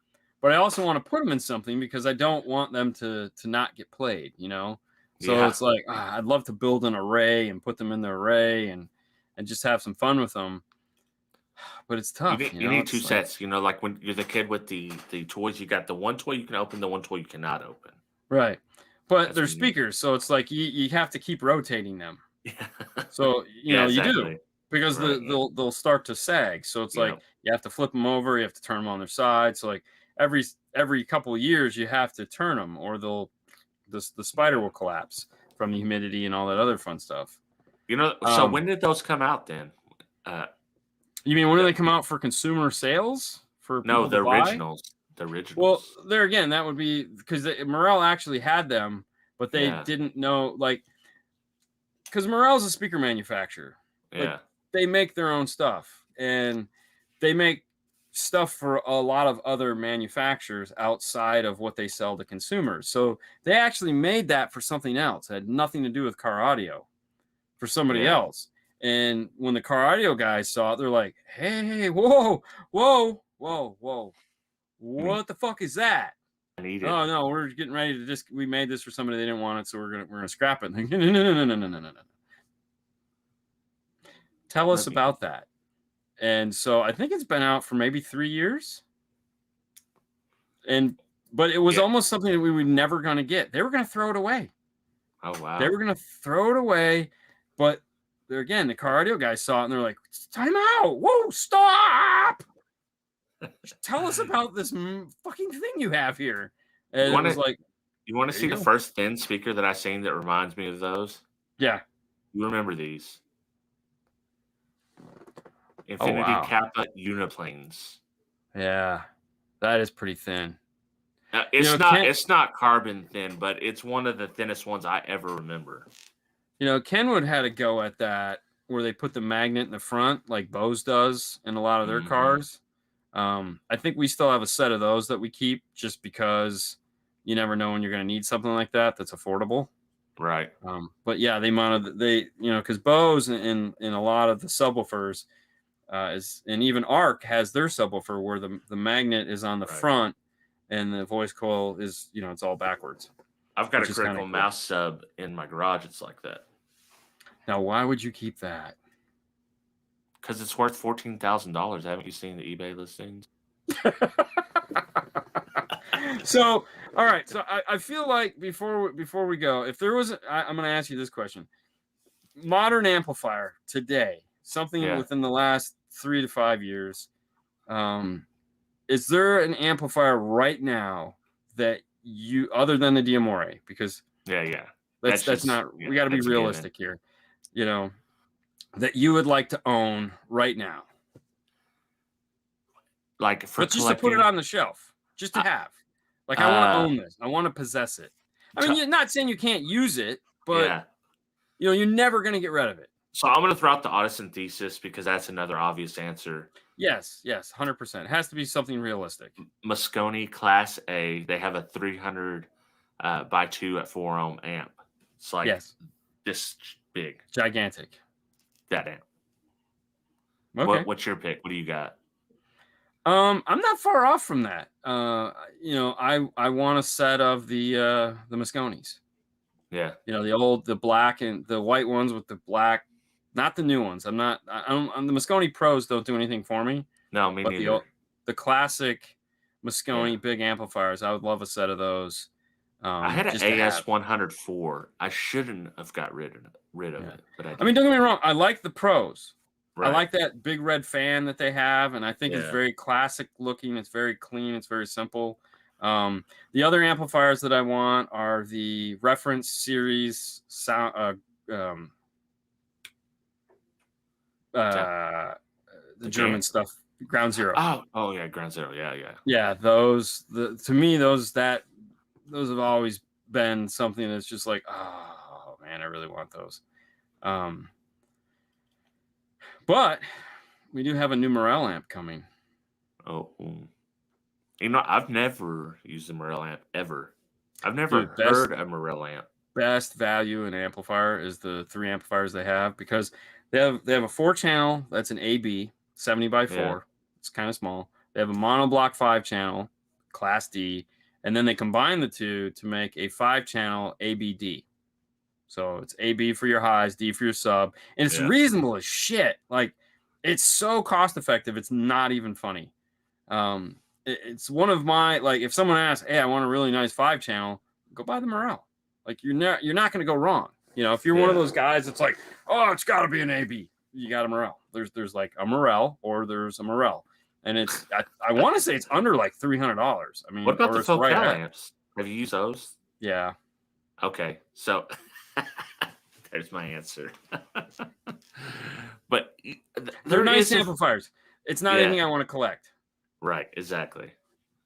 B: but I also want to put them in something because I don't want them to not get played, So
A: Yeah.
B: it's like I'd love to build an array and put them in the array and just have some fun with them. But it's tough.
A: You need two
B: It's like,
A: sets. Like when you're the kid with the toys, you got the one toy you can open, the one toy you cannot open.
B: right. But
A: That's
B: they're
A: when you-
B: speakers, so it's like you have to keep rotating them.
A: Yeah.
B: So
A: Yeah,
B: you do
A: exactly.
B: because
A: Right.
B: they'll start to sag. So it's like
A: Yep.
B: you have to flip them over, you have to turn them on their side. So like every couple of years you have to turn them, or the spider will collapse from the humidity and all that other fun stuff.
A: So when did those come out then?
B: You mean when do they come out for consumer sales for
A: No,
B: people
A: the
B: to buy?
A: originals. The originals.
B: Well, there again, that would be because Morel actually had them, but they
A: Yeah.
B: didn't know because Morel's a speaker manufacturer.
A: Yeah.
B: They make their own stuff, and they make stuff for a lot of other manufacturers outside of what they sell to consumers. So they actually made that for something else. It had nothing to do with car audio for somebody
A: Yeah.
B: else. And when the car audio guys saw it, they're like, hey, whoa, what the fuck is that?
A: I need it.
B: Oh no, we're getting ready to we made this for somebody, they didn't want it, so we're gonna scrap it. No. Tell us about that. And so I think it's been out for maybe 3 years. But it was almost something that we were never going to get. They were going to throw it away.
A: Oh wow.
B: They were going to throw it away, but again, the car audio guys saw it and they're like, time out. Whoa, stop. Tell us about this fucking thing you have here. And it was like,
A: you want to see the first thin speaker that I seen that reminds me of those?
B: Yeah.
A: You remember these? Infinity Kappa uniplanes.
B: Yeah, that is pretty thin.
A: It's not carbon thin, but it's one of the thinnest ones I ever remember.
B: Kenwood had a go at that where they put the magnet in the front, like Bose does in a lot of their cars. I think we still have a set of those that we keep just because you never know when you're going to need something like that that's affordable.
A: Right.
B: But yeah, because Bose in a lot of the subwoofers and even ARC has their subwoofer where the magnet is on the front and the voice coil is, it's all backwards.
A: I've got a critical mouse sub in my garage. It's like that.
B: Now, why would you keep that?
A: Because it's worth $14,000. Haven't you seen the eBay listings?
B: So, all right. So I feel like before we go, if there was, I'm going to ask you this question: modern amplifier today, something within the last 3 to 5 years, is there an amplifier right now that you, other than the D'Amore, because
A: Yeah.
B: That's
A: just
B: not. We got to be
A: that's a given.
B: realistic here. You know, that you would like to own right now.
A: Like for
B: But just to put it
A: collecting,
B: on the shelf, just to have. Like, I want to own this. I want to possess it. I mean, you're not saying you can't use it, but
A: yeah.
B: you're never going to get rid of it.
A: So I'm going to throw out the Audison thesis because that's another obvious answer.
B: Yes, 100%. It has to be something realistic.
A: Moscone Class A, they have a 300 by 2 at 4 ohm amp. It's like this big.
B: Gigantic.
A: That amp.
B: Okay.
A: What's your pick? What do you got?
B: I'm not far off from that. I want a set of the Moscones.
A: Yeah.
B: The black and the white ones with the black, not the new ones. I'm the Moscone Pros don't do anything for me.
A: No, me neither.
B: The classic Moscone big amplifiers, I would love a set of those.
A: I had an AS104. I shouldn't have got rid of it, but I
B: mean, don't get me wrong. I like the Pros.
A: Right.
B: I like that big red fan that they have, and I think it's very classic looking. It's very clean. It's very simple. The other amplifiers that I want are the reference series sound, the German stuff, Ground Zero.
A: Oh yeah, Ground Zero. Yeah.
B: Yeah, those. To me, those have always been something that's just like, oh man, I really want those. But we do have a new Morel amp coming.
A: Oh, I've never used a Morel amp ever. I've never heard a Morel amp.
B: Best value in amplifier is the 3 amplifiers they have, because they have a 4-channel that's an AB 70 by 4. Yeah. It's kind of small. They have a monoblock 5-channel Class D, and then they combine the two to make a 5-channel ABD. So it's AB for your highs, D for your sub, and it's reasonable as shit. Like, it's so cost effective. It's not even funny. It's one of my, like, if someone asks, hey, I want a really nice 5-channel, go buy the Morel. Like, you're not going to go wrong. If you're one of those guys that's like, oh, it's got to be an AB, you got a Morel. There's like a Morel, or there's a Morel, and it's I want to say it's under like $300. I mean,
A: what about the Focal amps? Have you used those?
B: Yeah.
A: Okay, so there's my answer. But
B: they're nice amplifiers. It's not anything I want to collect.
A: Right, exactly.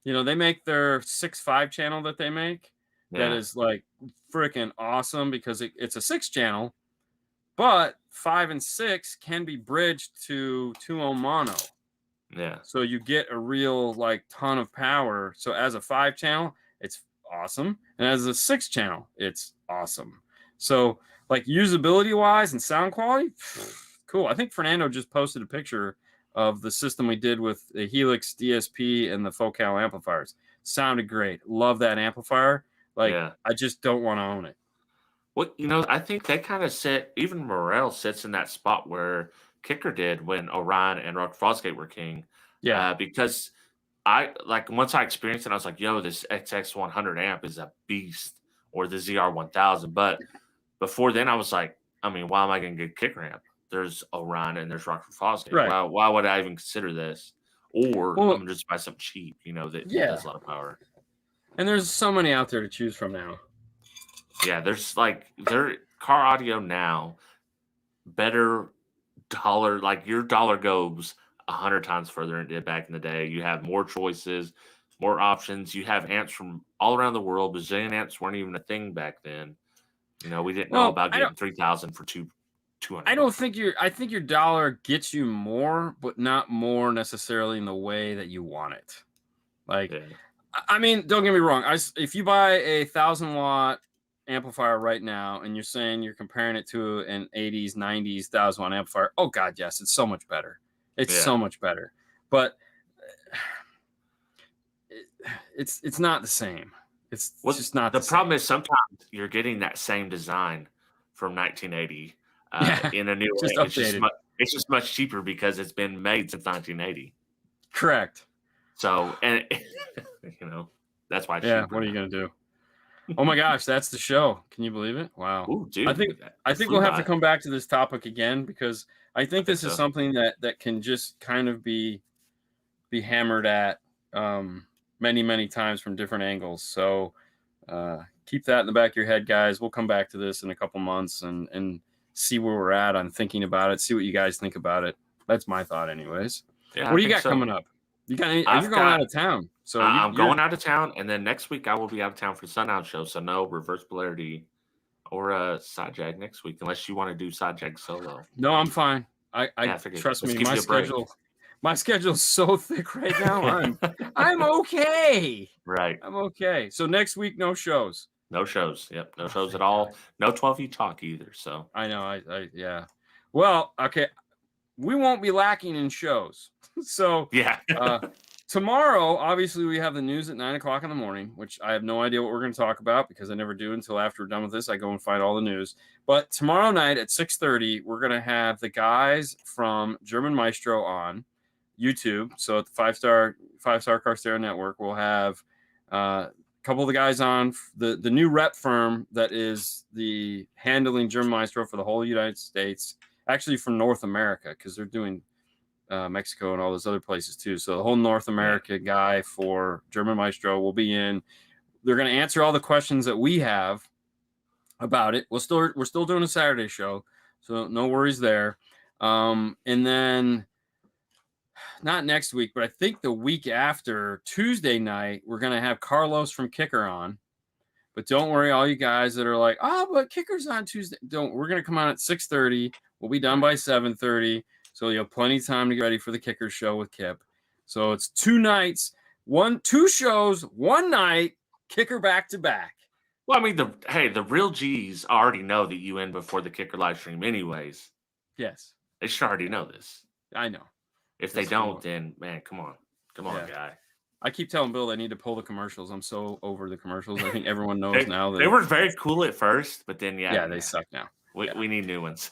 B: They make their 6 5-channel that they make. That is like freaking awesome, because it's a 6-channel, but 5 and 6 can be bridged to 2 ohm mono.
A: Yeah.
B: So you get a real like ton of power. So as a 5-channel, it's awesome, and as a 6-channel, it's awesome. So like usability wise and sound quality, cool. I think Fernando just posted a picture of the system we did with the Helix DSP and the Focal amplifiers. Sounded great. Love that amplifier. Like, I just don't want to own it.
A: Well, I think they kind of even Morel sits in that spot where Kicker did when Orion and Rock Fosgate were king. Yeah. Because once I experienced it, I was like, yo, this XX100 amp is a beast, or the ZR1000. But before then, I was like, I mean, why am I going to get a Kicker amp? There's Orion and there's Rock Fosgate. Right. Why would I even consider this? Or I'm going to just buy something cheap, that does a lot of power.
B: And there's so many out there to choose from now.
A: Yeah, there's their car audio now, better dollar, like your dollar goes 100 times further than it did back in the day. You have more choices, more options. You have amps from all around the world. Bazillion amps weren't even a thing back then. We didn't know about getting 3,000 for 200.
B: I think your dollar gets you more, but not more necessarily in the way that you want it. Like, I mean, don't get me wrong. If you buy a 1,000-watt amplifier right now, and you're saying you're comparing it to an 80s, 90s 1,000-watt amplifier, oh god, yes, it's so much better. It's so much better. But it's not the same. It's just not.
A: The problem is sometimes you're getting that same design from 1980 in a new way. It's just much cheaper because it's been made since 1980.
B: Correct.
A: So, and that's why.
B: Yeah. What are you gonna do? Oh my gosh, that's the show. Can you believe it? Wow.
A: Ooh, dude,
B: I think we'll have to come back to this topic again, because I think this is something that can just kind of be hammered at many, many times from different angles. So keep that in the back of your head, guys. We'll come back to this in a couple months and see where we're at on thinking about it. See what you guys think about it. That's my thought, anyways.
A: Yeah,
B: What do you got coming up? You got? You're going out of town, so
A: I'm going out of town, and then next week I will be out of town for the Sundown show. So no reverse polarity or a side jag next week, unless you want to do side jag solo.
B: No, I'm fine. I trust me. My schedule's so thick right now. I'm okay.
A: Right.
B: I'm okay. So next week, no shows.
A: No shows. Yep. No shows at all. No 12E talk either. So
B: I know. Yeah. Well, okay. We won't be lacking in shows. So
A: yeah.
B: Tomorrow, obviously, we have the news at 9 o'clock in the morning, which I have no idea what we're going to talk about because I never do until after we're done with this. I go and find all the news. But tomorrow night at 6:30, we're going to have the guys from German Maestro on YouTube. So at the five star Car Stereo Network, we'll have a couple of the guys on the new rep firm that is the handling German Maestro for the whole United States, actually from North America, because they're doing Mexico and all those other places too. So the whole North America guy for German Maestro will be in. They're going to answer all the questions that we have about it. We're still doing a Saturday show, so no worries there. And then not next week, but I think the week after, Tuesday night, we're going to have Carlos from Kicker on. But don't worry, all you guys that are like, oh, but Kicker's on Tuesday. We're going to come on at 6:30. We'll be done by 7:30. So you have plenty of time to get ready for the Kicker show with Kip. So it's 2 nights, 2 shows, 1 night, Kicker back to back.
A: Well, I mean, the real G's already know that you end before the Kicker live stream anyways.
B: Yes.
A: They should already know this.
B: I know.
A: If they don't, then, man, come on. Come on, guy.
B: I keep telling Bill they need to pull the commercials. I'm so over the commercials. I think everyone knows now. That
A: they were very cool at first, but then,
B: they suck now.
A: We need new ones.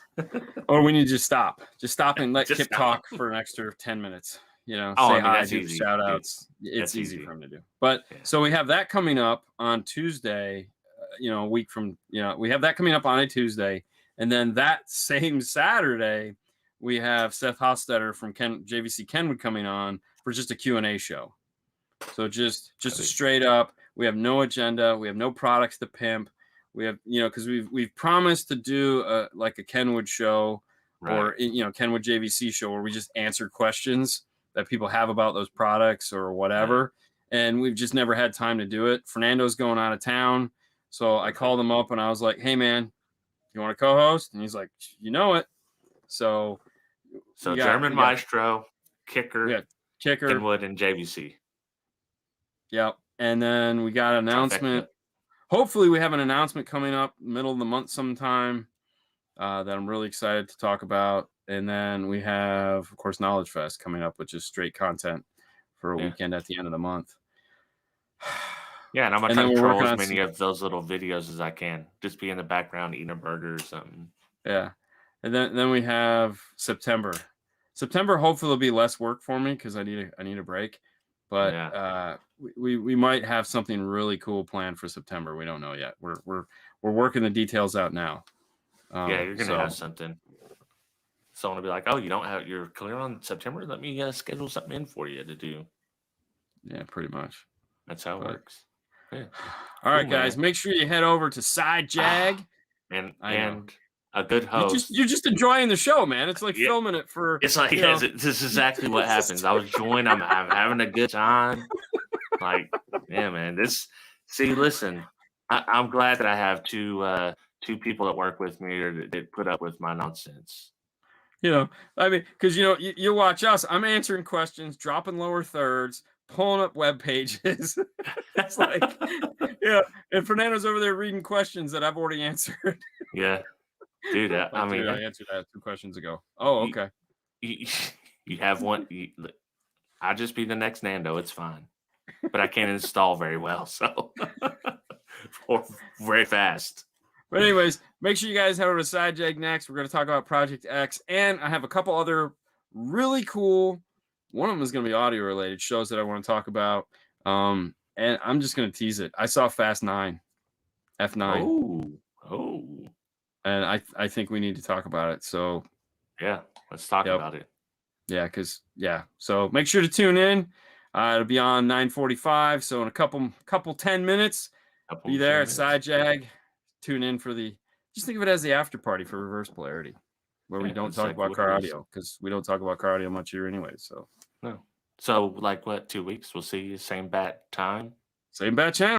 B: Or we need to just stop. Just stop and let Kip talk for an extra 10 minutes. You know, say hi, do shout outs. It's easy for him to do. But so we have that coming up on Tuesday, a week from, we have that coming up on a Tuesday. And then that same Saturday, we have Seth Hostetter from JVC Kenwood coming on for just a Q&A show. So just a straight up, we have no agenda. We have no products to pimp. We have, because we've promised to do like a Kenwood show or, Kenwood JVC show where we just answer questions that people have about those products or whatever. Right. And we've just never had time to do it. Fernando's going out of town. So I called him up and I was like, hey, man, you want to co-host? And he's like, you know it. So
A: German Maestro, Kicker,
B: Kenwood,
A: and JVC.
B: Yep. And then we got an announcement. Hopefully we have an announcement coming up middle of the month sometime that I'm really excited to talk about. And then we have, of course, Knowledge Fest coming up, which is straight content for a weekend at the end of the month.
A: Yeah, and I'm going to try to troll as many of those little videos as I can. Just be in the background eating a burger or something.
B: Yeah. And then we have September. September hopefully will be less work for me because I need a break. But we might have something really cool planned for September. We don't know yet. We're working the details out now.
A: You're gonna have something. Someone will be like, "Oh, you're clear on September? Let me schedule something in for you to do."
B: Yeah, pretty much.
A: That's how it works. Yeah.
B: All right, guys. Make sure you head over to Side Jag
A: and a good host.
B: You're just enjoying the show, man. It's like filming it for.
A: It's like this is exactly what happens. I was enjoying. I'm having a good time. Like, yeah, man. Listen. I'm glad that I have two people that work with me or that put up with my nonsense.
B: I mean, because you watch us. I'm answering questions, dropping lower thirds, pulling up web pages. It's like, and Fernando's over there reading questions that I've already answered.
A: Yeah. Dude, I
B: answered that 2 questions ago. Oh, okay.
A: You have one. I'll just be the next Nando. It's fine. But I can't install very well, so or very fast.
B: But anyways, make sure you guys head over to Side Jag next. We're going to talk about Project X, and I have a couple other really cool. One of them is going to be audio related shows that I want to talk about. And I'm just going to tease it. I saw Fast 9, F9.
A: Oh.
B: And I think we need to talk about it. So,
A: yeah, let's talk about it.
B: Yeah, so make sure to tune in. It'll be on 9:45. So in a couple 10 minutes,
A: Couple
B: Be
A: few
B: there,
A: minutes.
B: side jag. Tune in for just think of it as the after party for reverse polarity, where we
A: Yeah,
B: don't
A: it's
B: talk
A: like
B: about
A: what
B: car
A: it is.
B: audio because we don't talk about car audio much here anyway. So
A: No. So, like, what, 2 weeks? We'll see you same bat time?
B: same bat channel.